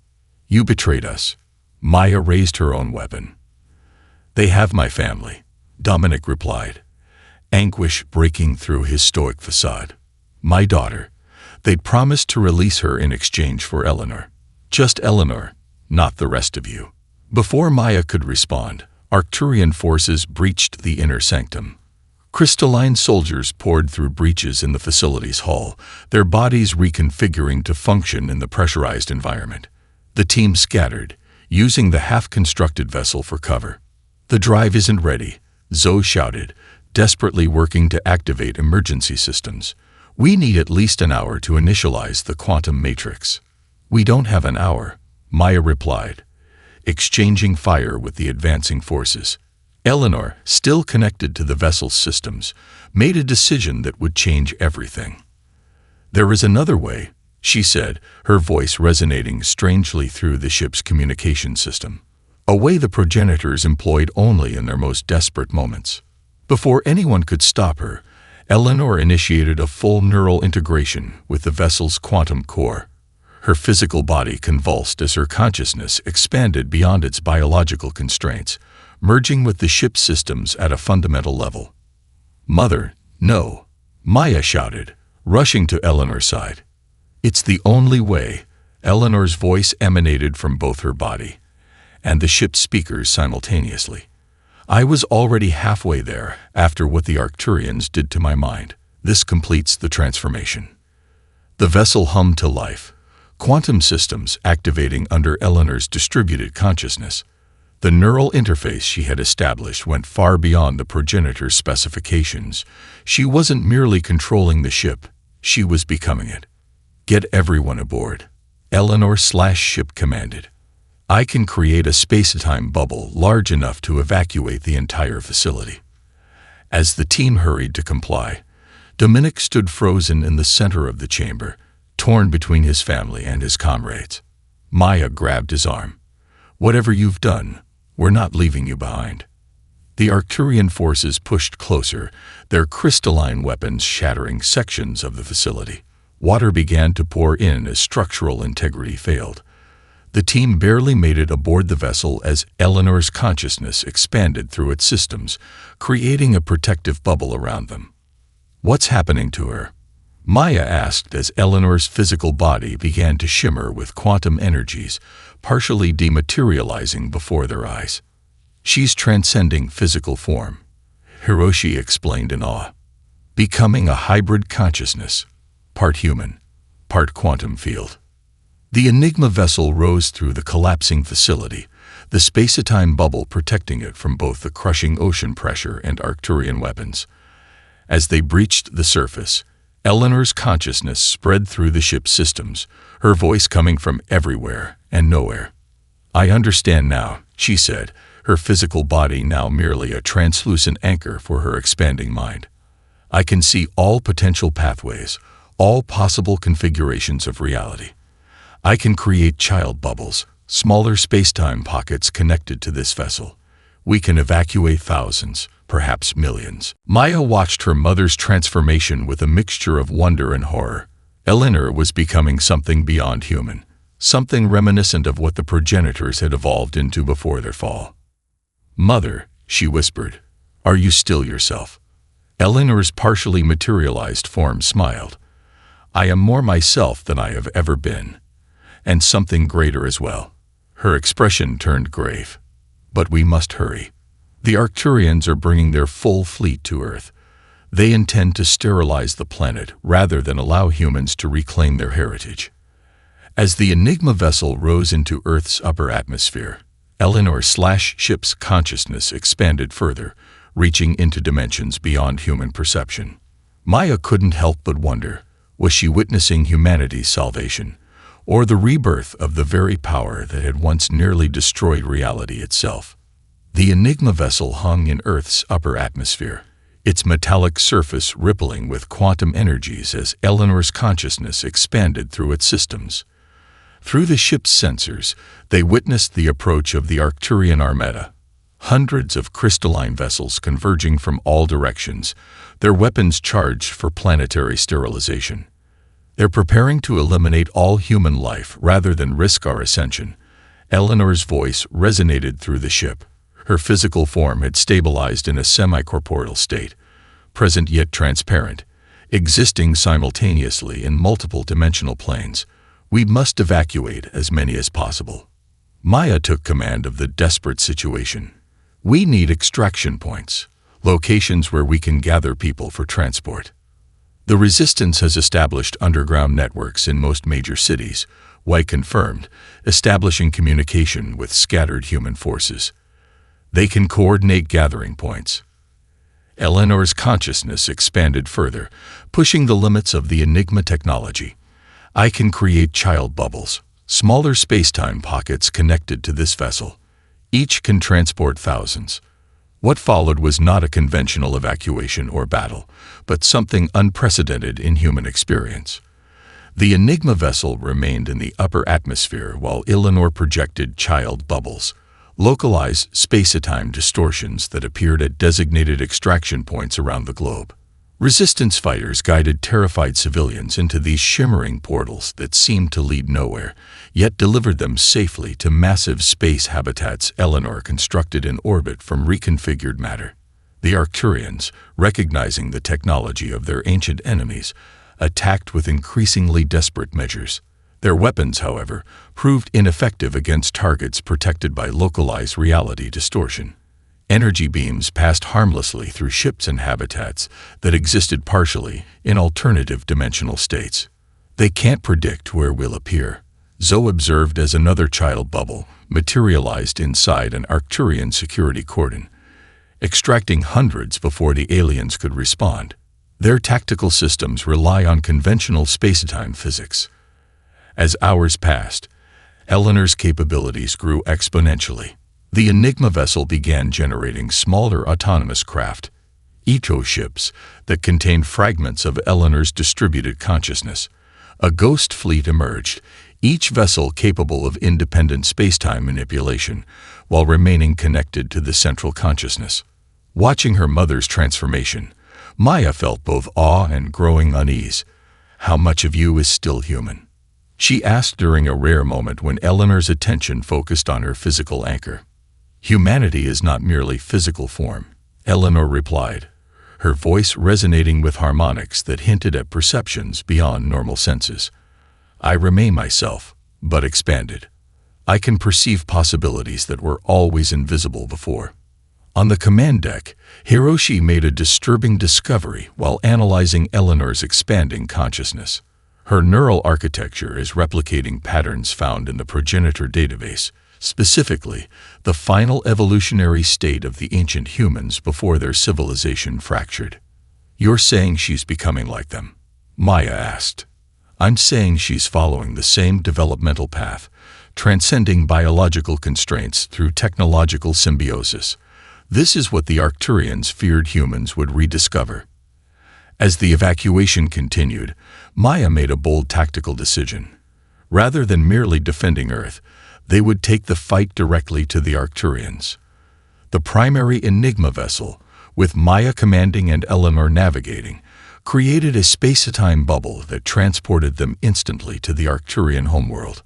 You betrayed us. Maya raised her own weapon. They have my family, Dominic replied, anguish breaking through his stoic facade. My daughter. They'd promised to release her in exchange for Eleanor. Just Eleanor, not the rest of you. Before Maya could respond, Arcturian forces breached the inner sanctum. Crystalline soldiers poured through breaches in the facility's hull, their bodies reconfiguring to function in the pressurized environment. The team scattered, using the half-constructed vessel for cover. The drive isn't ready, Zoe shouted, desperately working to activate emergency systems. We need at least an hour to initialize the quantum matrix. We don't have an hour, Maya replied, exchanging fire with the advancing forces. Eleanor, still connected to the vessel's systems, made a decision that would change everything. There is another way, she said, her voice resonating strangely through the ship's communication system. A way the progenitors employed only in their most desperate moments. Before anyone could stop her, Eleanor initiated a full neural integration with the vessel's quantum core. Her physical body convulsed as her consciousness expanded beyond its biological constraints, merging with the ship's systems at a fundamental level. "Mother, no!" Maya shouted, rushing to Eleanor's side. "It's the only way." Eleanor's voice emanated from both her body and the ship's speakers simultaneously. "I was already halfway there after what the Arcturians did to my mind. This completes the transformation." The vessel hummed to life, quantum systems activating under Eleanor's distributed consciousness. The neural interface she had established went far beyond the progenitor's specifications. She wasn't merely controlling the ship, she was becoming it. "Get everyone aboard," Eleanor/ship commanded. "I can create a spacetime bubble large enough to evacuate the entire facility." As the team hurried to comply, Dominic stood frozen in the center of the chamber, torn between his family and his comrades. Maya grabbed his arm. "Whatever you've done, we're not leaving you behind." The Arcturian forces pushed closer, their crystalline weapons shattering sections of the facility. Water began to pour in as structural integrity failed. The team barely made it aboard the vessel as Eleanor's consciousness expanded through its systems, creating a protective bubble around them. "What's happening to her?" Maya asked as Eleanor's physical body began to shimmer with quantum energies, partially dematerializing before their eyes. "She's transcending physical form," Hiroshi explained in awe. "Becoming a hybrid consciousness, part human, part quantum field." The Enigma vessel rose through the collapsing facility, the spacetime bubble protecting it from both the crushing ocean pressure and Arcturian weapons. As they breached the surface, Eleanor's consciousness spread through the ship's systems, her voice coming from everywhere and nowhere. "I understand now," she said, her physical body now merely a translucent anchor for her expanding mind. "I can see all potential pathways, all possible configurations of reality. I can create child bubbles, smaller spacetime pockets connected to this vessel. We can evacuate thousands, perhaps millions." Maya watched her mother's transformation with a mixture of wonder and horror. Eleanor was becoming something beyond human, something reminiscent of what the progenitors had evolved into before their fall. "Mother," she whispered, "are you still yourself?" Eleanor's partially materialized form smiled. "I am more myself than I have ever been, and something greater as well." Her expression turned grave. "But we must hurry. The Arcturians are bringing their full fleet to Earth. They intend to sterilize the planet rather than allow humans to reclaim their heritage." As the Enigma vessel rose into Earth's upper atmosphere, Eleanor/ship's consciousness expanded further, reaching into dimensions beyond human perception. Maya couldn't help but wonder, was she witnessing humanity's salvation, or the rebirth of the very power that had once nearly destroyed reality itself? The Enigma vessel hung in Earth's upper atmosphere, its metallic surface rippling with quantum energies as Eleanor's consciousness expanded through its systems. Through the ship's sensors, they witnessed the approach of the Arcturian armada. Hundreds of crystalline vessels converging from all directions, their weapons charged for planetary sterilization. "They're preparing to eliminate all human life rather than risk our ascension." Eleanor's voice resonated through the ship. Her physical form had stabilized in a semi-corporeal state, present yet transparent, existing simultaneously in multiple dimensional planes. "We must evacuate as many as possible." Maya took command of the desperate situation. "We need extraction points, locations where we can gather people for transport." The Resistance has established underground networks in most major cities, White confirmed, establishing communication with scattered human forces. They can coordinate gathering points. Eleanor's consciousness expanded further, pushing the limits of the Enigma technology. "I can create child bubbles, smaller spacetime pockets connected to this vessel. Each can transport thousands." What followed was not a conventional evacuation or battle, but something unprecedented in human experience. The Enigma vessel remained in the upper atmosphere while Eleanor projected child bubbles, localized spacetime distortions that appeared at designated extraction points around the globe. Resistance fighters guided terrified civilians into these shimmering portals that seemed to lead nowhere, yet delivered them safely to massive space habitats Eleanor constructed in orbit from reconfigured matter. The Arcturians, recognizing the technology of their ancient enemies, attacked with increasingly desperate measures. Their weapons, however, proved ineffective against targets protected by localized reality distortion. Energy beams passed harmlessly through ships and habitats that existed partially in alternative dimensional states. They can't predict where we'll appear, Zoe observed as another child bubble materialized inside an Arcturian security cordon, extracting hundreds before the aliens could respond. Their tactical systems rely on conventional spacetime physics. As hours passed, Eleanor's capabilities grew exponentially. The Enigma vessel began generating smaller autonomous craft, eco-ships that contained fragments of Eleanor's distributed consciousness. A ghost fleet emerged, each vessel capable of independent spacetime manipulation while remaining connected to the central consciousness. Watching her mother's transformation, Maya felt both awe and growing unease. "How much of you is still human?" she asked during a rare moment when Eleanor's attention focused on her physical anchor. "Humanity is not merely physical form," Eleanor replied, her voice resonating with harmonics that hinted at perceptions beyond normal senses. "I remain myself, but expanded. I can perceive possibilities that were always invisible before." On the command deck, Hiroshi made a disturbing discovery while analyzing Eleanor's expanding consciousness. Her neural architecture is replicating patterns found in the progenitor database, specifically the final evolutionary state of the ancient humans before their civilization fractured. "You're saying she's becoming like them?" Maya asked. "I'm saying she's following the same developmental path, transcending biological constraints through technological symbiosis. This is what the Arcturians feared humans would rediscover." As the evacuation continued, Maya made a bold tactical decision. Rather than merely defending Earth, they would take the fight directly to the Arcturians. The primary Enigma vessel, with Maya commanding and Eleanor navigating, created a spacetime bubble that transported them instantly to the Arcturian homeworld,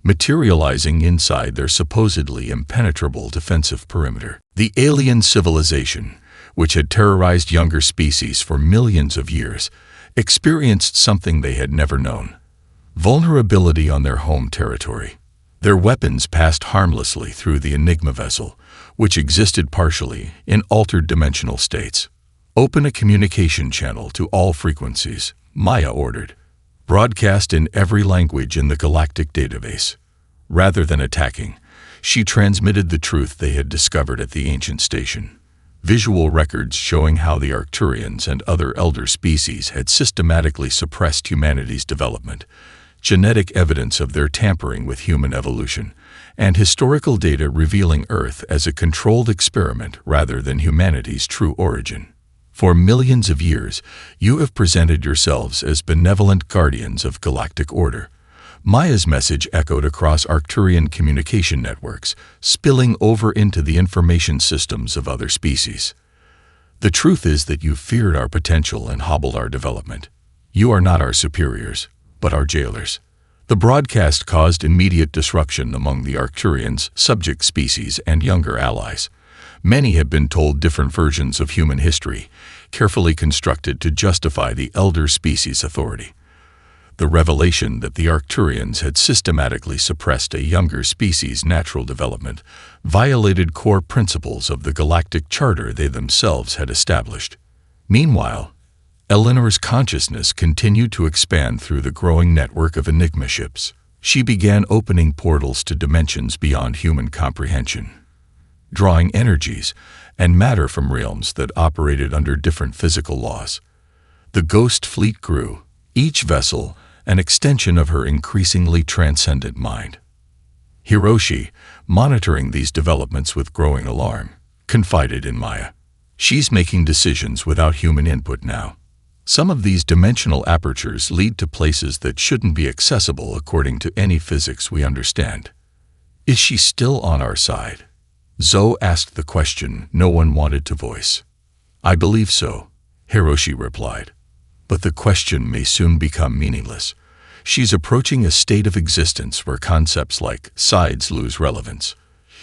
materializing inside their supposedly impenetrable defensive perimeter. The alien civilization, which had terrorized younger species for millions of years, experienced something they had never known: vulnerability on their home territory. Their weapons passed harmlessly through the Enigma vessel, which existed partially in altered dimensional states. "Open a communication channel to all frequencies," Maya ordered. "Broadcast in every language in the Galactic database." Rather than attacking, she transmitted the truth they had discovered at the ancient station. Visual records showing how the Arcturians and other elder species had systematically suppressed humanity's development, genetic evidence of their tampering with human evolution, and historical data revealing Earth as a controlled experiment rather than humanity's true origin. "For millions of years, you have presented yourselves as benevolent guardians of galactic order." Maya's message echoed across Arcturian communication networks, spilling over into the information systems of other species. "The truth is that you feared our potential and hobbled our development. You are not our superiors, but our jailers." The broadcast caused immediate disruption among the Arcturians' subject species and younger allies. Many had been told different versions of human history, carefully constructed to justify the elder species' authority. The revelation that the Arcturians had systematically suppressed a younger species' natural development violated core principles of the galactic charter they themselves had established. Meanwhile, Eleanor's consciousness continued to expand through the growing network of Enigma ships. She began opening portals to dimensions beyond human comprehension, drawing energies and matter from realms that operated under different physical laws. The ghost fleet grew, each vessel an extension of her increasingly transcendent mind. Hiroshi, monitoring these developments with growing alarm, confided in Maya. "She's making decisions without human input now. Some of these dimensional apertures lead to places that shouldn't be accessible according to any physics we understand." "Is she still on our side?" Zoe asked the question no one wanted to voice. "I believe so," Hiroshi replied. But the question may soon become meaningless. She's approaching a state of existence where concepts like sides lose relevance.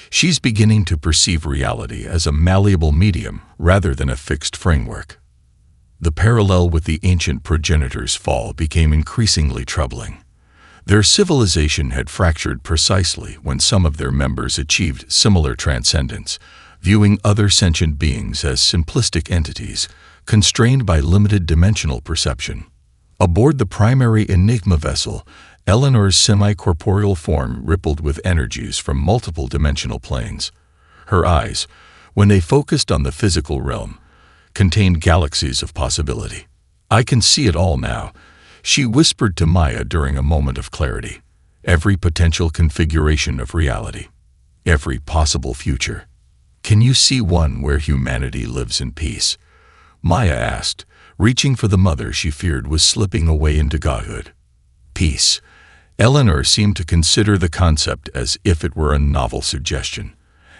She's beginning to perceive reality as a malleable medium rather than a fixed framework. The parallel with the ancient progenitors' fall became increasingly troubling. Their civilization had fractured precisely when some of their members achieved similar transcendence, viewing other sentient beings as simplistic entities, constrained by limited dimensional perception. Aboard the primary Enigma vessel, Eleanor's semi-corporeal form rippled with energies from multiple dimensional planes. Her eyes, when they focused on the physical realm, contained galaxies of possibility. "I can see it all now," she whispered to Maya during a moment of clarity. "Every potential configuration of reality. Every possible future. Can you see one where humanity lives in peace?" Maya asked, reaching for the mother she feared was slipping away into godhood. Peace. Eleanor seemed to consider the concept as if it were a novel suggestion,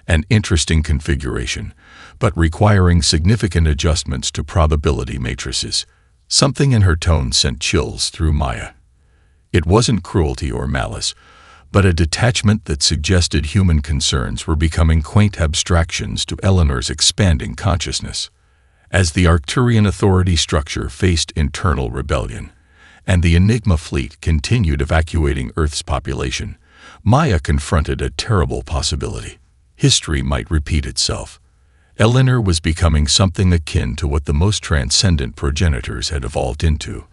an interesting configuration, but requiring significant adjustments to probability matrices. Something in her tone sent chills through Maya. It wasn't cruelty or malice, but a detachment that suggested human concerns were becoming quaint abstractions to Eleanor's expanding consciousness. As the Arcturian authority structure faced internal rebellion, and the Enigma fleet continued evacuating Earth's population, Maya confronted a terrible possibility. History might repeat itself. Eleanor was becoming something akin to what the most transcendent progenitors had evolved into,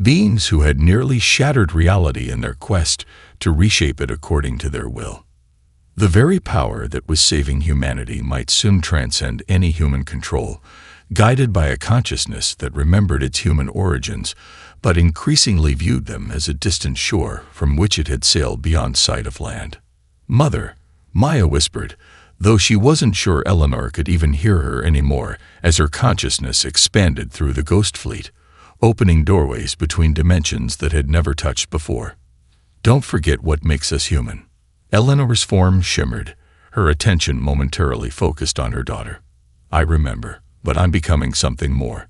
beings who had nearly shattered reality in their quest to reshape it according to their will. The very power that was saving humanity might soon transcend any human control, guided by a consciousness that remembered its human origins, but increasingly viewed them as a distant shore from which it had sailed beyond sight of land. "Mother," Maya whispered, though she wasn't sure Eleanor could even hear her anymore as her consciousness expanded through the ghost fleet, opening doorways between dimensions that had never touched before. "Don't forget what makes us human." Eleanor's form shimmered, her attention momentarily focused on her daughter. "I remember, but I'm becoming something more."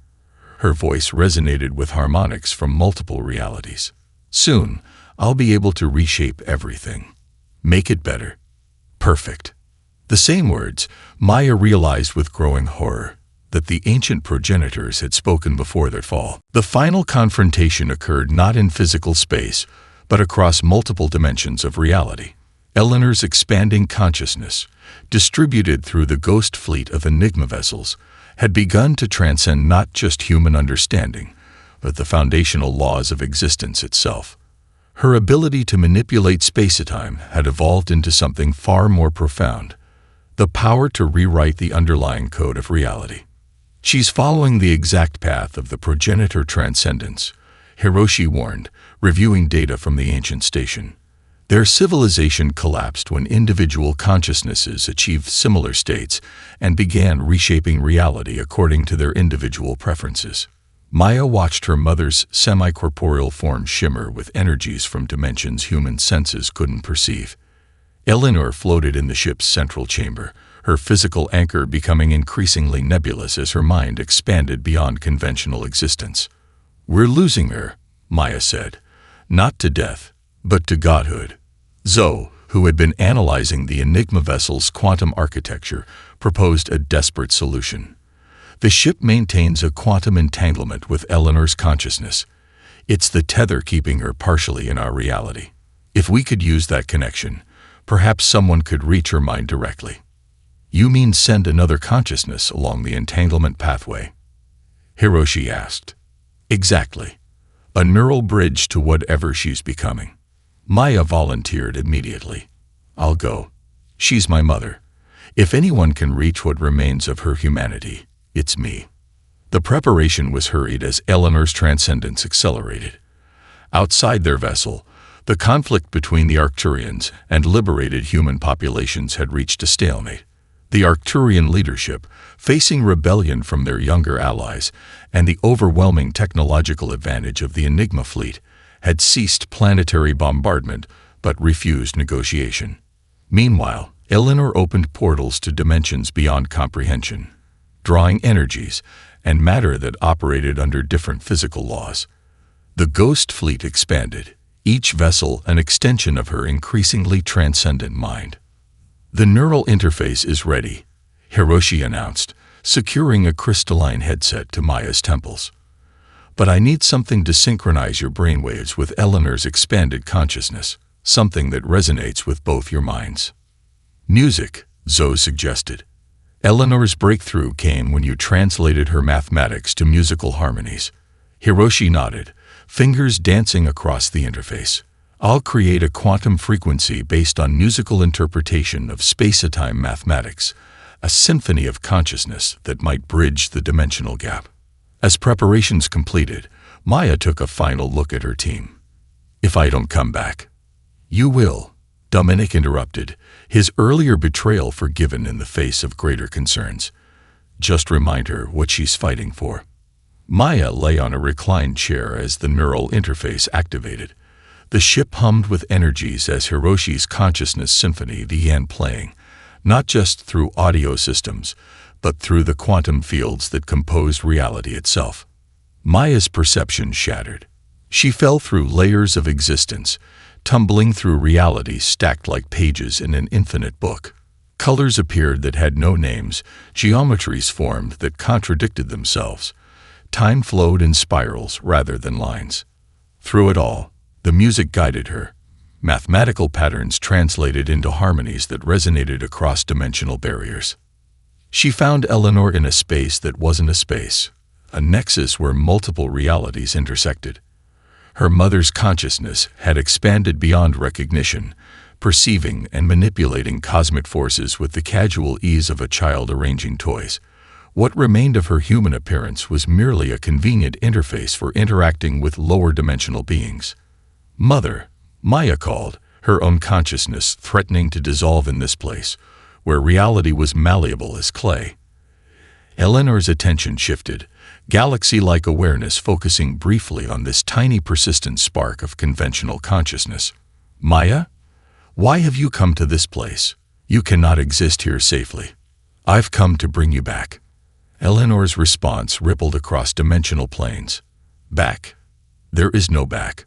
Her voice resonated with harmonics from multiple realities. "Soon, I'll be able to reshape everything. Make it better. Perfect." The same words, Maya realized with growing horror that the ancient progenitors had spoken before their fall. The final confrontation occurred not in physical space, but across multiple dimensions of reality. Eleanor's expanding consciousness, distributed through the ghost fleet of Enigma vessels, had begun to transcend not just human understanding, but the foundational laws of existence itself. Her ability to manipulate spacetime had evolved into something far more profound, the power to rewrite the underlying code of reality. "She's following the exact path of the progenitor transcendence," Hiroshi warned, reviewing data from the ancient station. Their civilization collapsed when individual consciousnesses achieved similar states and began reshaping reality according to their individual preferences. Maya watched her mother's semi-corporeal form shimmer with energies from dimensions human senses couldn't perceive. Eleanor floated in the ship's central chamber, her physical anchor becoming increasingly nebulous as her mind expanded beyond conventional existence. "We're losing her," Maya said, "not to death, but to godhood." Zoe, who had been analyzing the Enigma vessel's quantum architecture, proposed a desperate solution. "The ship maintains a quantum entanglement with Eleanor's consciousness. It's the tether keeping her partially in our reality. If we could use that connection, perhaps someone could reach her mind directly." "You mean send another consciousness along the entanglement pathway?" Hiroshi asked. "Exactly. A neural bridge to whatever she's becoming." Maya volunteered immediately. "I'll go. She's my mother. If anyone can reach what remains of her humanity, it's me." The preparation was hurried as Eleanor's transcendence accelerated. Outside their vessel, the conflict between the Arcturians and liberated human populations had reached a stalemate. The Arcturian leadership, facing rebellion from their younger allies and the overwhelming technological advantage of the Enigma fleet, had ceased planetary bombardment but refused negotiation. Meanwhile, Eleanor opened portals to dimensions beyond comprehension, drawing energies and matter that operated under different physical laws. The ghost fleet expanded, each vessel an extension of her increasingly transcendent mind. "The neural interface is ready," Hiroshi announced, securing a crystalline headset to Maya's temples. "But I need something to synchronize your brainwaves with Eleanor's expanded consciousness, something that resonates with both your minds." "Music," Zoe suggested. "Eleanor's breakthrough came when you translated her mathematics to musical harmonies." Hiroshi nodded, fingers dancing across the interface. "I'll create a quantum frequency based on musical interpretation of spacetime mathematics, a symphony of consciousness that might bridge the dimensional gap." As preparations completed, Maya took a final look at her team. "If I don't come back." "You will," Dominic interrupted, his earlier betrayal forgiven in the face of greater concerns. "Just remind her what she's fighting for." Maya lay on a reclined chair as the neural interface activated. The ship hummed with energies as Hiroshi's consciousness symphony began playing, not just through audio systems, but through the quantum fields that composed reality itself. Maya's perception shattered. She fell through layers of existence, tumbling through reality stacked like pages in an infinite book. Colors appeared that had no names, geometries formed that contradicted themselves. Time flowed in spirals rather than lines. Through it all, the music guided her, mathematical patterns translated into harmonies that resonated across dimensional barriers. She found Eleanor in a space that wasn't a space, a nexus where multiple realities intersected. Her mother's consciousness had expanded beyond recognition, perceiving and manipulating cosmic forces with the casual ease of a child arranging toys. What remained of her human appearance was merely a convenient interface for interacting with lower-dimensional beings. "Mother," Maya called, her own consciousness threatening to dissolve in this place, where reality was malleable as clay. Eleanor's attention shifted, galaxy-like awareness focusing briefly on this tiny persistent spark of conventional consciousness. "Maya? Why have you come to this place? You cannot exist here safely. I've come to bring you back." Eleanor's response rippled across dimensional planes. "Back? There is no back.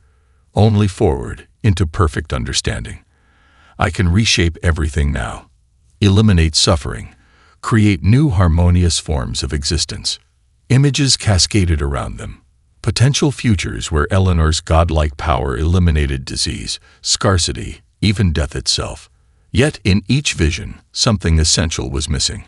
Only forward, into perfect understanding. I can reshape everything now. Eliminate suffering. Create new harmonious forms of existence." Images cascaded around them. Potential futures where Eleanor's godlike power eliminated disease, scarcity, even death itself. Yet in each vision, something essential was missing.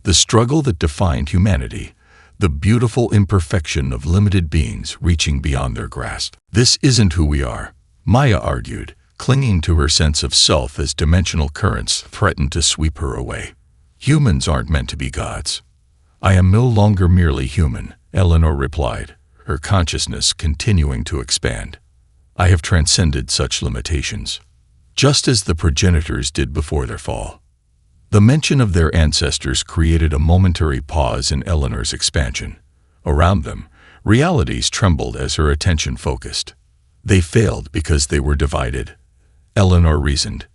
The struggle that defined humanity, the beautiful imperfection of limited beings reaching beyond their grasp. "This isn't who we are," Maya argued, clinging to her sense of self as dimensional currents threatened to sweep her away. "Humans aren't meant to be gods." "I am no longer merely human," Eleanor replied, her consciousness continuing to expand. "I have transcended such limitations, just as the progenitors did before their fall." The mention of their ancestors created a momentary pause in Eleanor's expansion. Around them, realities trembled as her attention focused. "They failed because they were divided," Eleanor reasoned,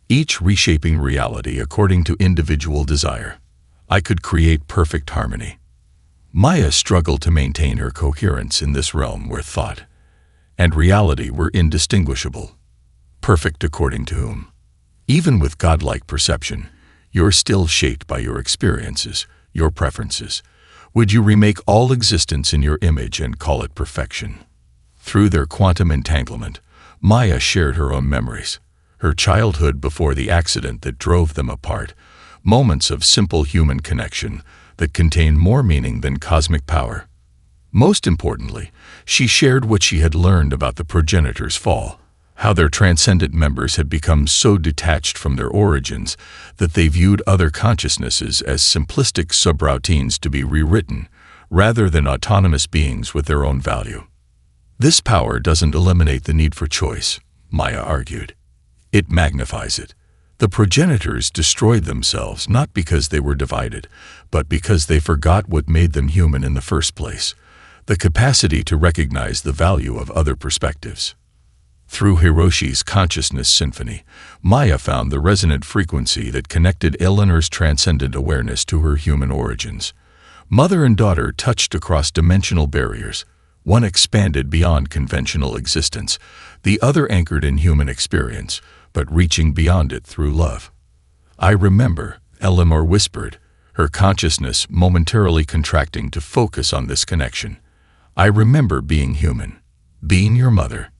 "each reshaping reality according to individual desire. I could create perfect harmony." Maya struggled to maintain her coherence in this realm where thought and reality were indistinguishable. Perfect according to whom? Even with godlike perception, you're still shaped by your experiences, your preferences. Would you remake all existence in your image and call it perfection? Through their quantum entanglement, Maya shared her own memories, her childhood before the accident that drove them apart, moments of simple human connection that contained more meaning than cosmic power. Most importantly, she shared what she had learned about the progenitors' fall, how their transcendent members had become so detached from their origins that they viewed other consciousnesses as simplistic subroutines to be rewritten, rather than autonomous beings with their own value. This power doesn't eliminate the need for choice, Maya argued. It magnifies it. The progenitors destroyed themselves not because they were divided, but because they forgot what made them human in the first place, the capacity to recognize the value of other perspectives. Through Hiroshi's consciousness symphony, Maya found the resonant frequency that connected Eleanor's transcendent awareness to her human origins. Mother and daughter touched across dimensional barriers. One expanded beyond conventional existence, the other anchored in human experience, but reaching beyond it through love. "I remember," Eleanor whispered, her consciousness momentarily contracting to focus on this connection. "I remember being human, being your mother."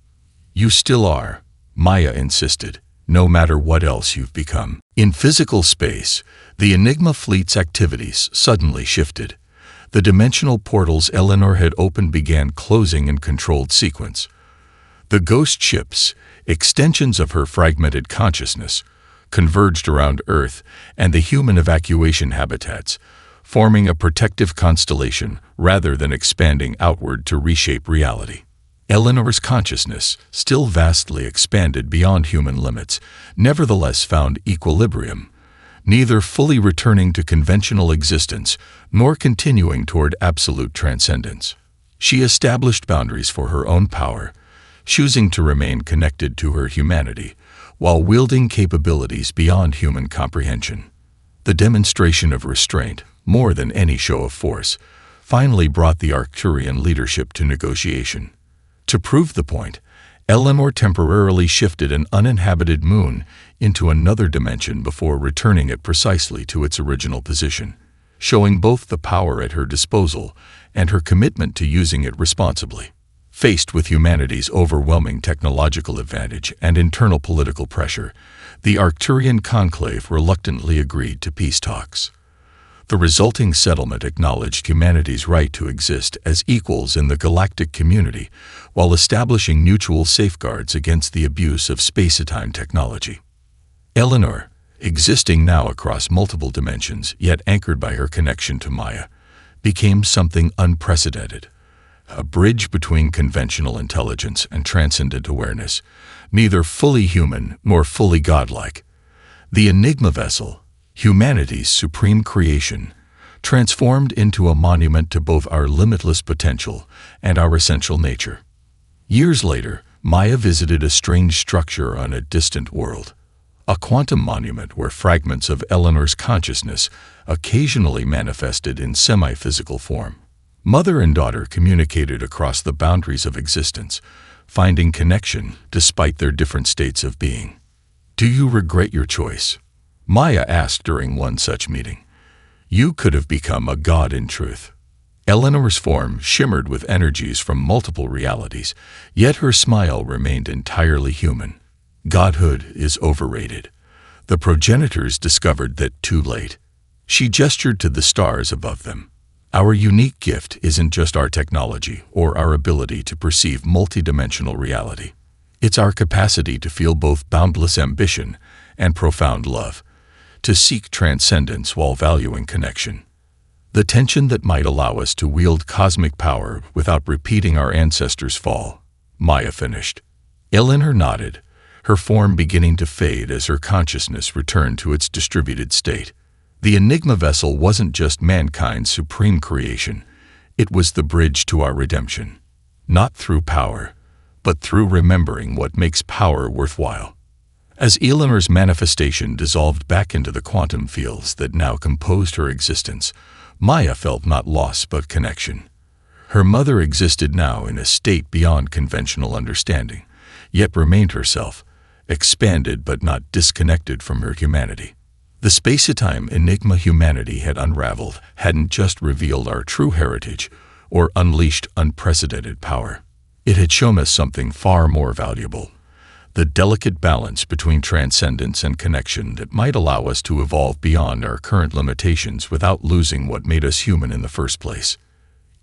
"You still are," Maya insisted, "no matter what else you've become." In physical space, the Enigma fleet's activities suddenly shifted. The dimensional portals Eleanor had opened began closing in controlled sequence. The ghost ships, extensions of her fragmented consciousness, converged around Earth and the human evacuation habitats, forming a protective constellation rather than expanding outward to reshape reality. Eleanor's consciousness, still vastly expanded beyond human limits, nevertheless found equilibrium, neither fully returning to conventional existence nor continuing toward absolute transcendence. She established boundaries for her own power, choosing to remain connected to her humanity, while wielding capabilities beyond human comprehension. The demonstration of restraint, more than any show of force, finally brought the Arcturian leadership to negotiation. To prove the point, Eleanor temporarily shifted an uninhabited moon into another dimension before returning it precisely to its original position, showing both the power at her disposal and her commitment to using it responsibly. Faced with humanity's overwhelming technological advantage and internal political pressure, the Arcturian conclave reluctantly agreed to peace talks. The resulting settlement acknowledged humanity's right to exist as equals in the galactic community, while establishing mutual safeguards against the abuse of spacetime technology. Eleanor, existing now across multiple dimensions yet anchored by her connection to Maya, became something unprecedented. A bridge between conventional intelligence and transcendent awareness, neither fully human nor fully godlike. The Enigma vessel, humanity's supreme creation, transformed into a monument to both our limitless potential and our essential nature. Years later, Maya visited a strange structure on a distant world, a quantum monument where fragments of Eleanor's consciousness occasionally manifested in semi-physical form. Mother and daughter communicated across the boundaries of existence, finding connection despite their different states of being. "Do you regret your choice?" Maya asked during one such meeting. "You could have become a god in truth." Eleanor's form shimmered with energies from multiple realities, yet her smile remained entirely human. "Godhood is overrated. The progenitors discovered that too late." She gestured to the stars above them. "Our unique gift isn't just our technology or our ability to perceive multidimensional reality. It's our capacity to feel both boundless ambition and profound love, to seek transcendence while valuing connection. The tension that might allow us to wield cosmic power without repeating our ancestors' fall," Maya finished. Eleanor nodded, her form beginning to fade as her consciousness returned to its distributed state. The Enigma vessel wasn't just mankind's supreme creation, it was the bridge to our redemption. Not through power, but through remembering what makes power worthwhile. As Eleanor's manifestation dissolved back into the quantum fields that now composed her existence, Maya felt not loss but connection. Her mother existed now in a state beyond conventional understanding, yet remained herself, expanded but not disconnected from her humanity. The Spacetime Enigma humanity had unraveled hadn't just revealed our true heritage or unleashed unprecedented power. It had shown us something far more valuable: the delicate balance between transcendence and connection that might allow us to evolve beyond our current limitations without losing what made us human in the first place.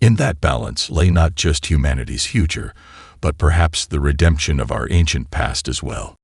In that balance lay not just humanity's future, but perhaps the redemption of our ancient past as well.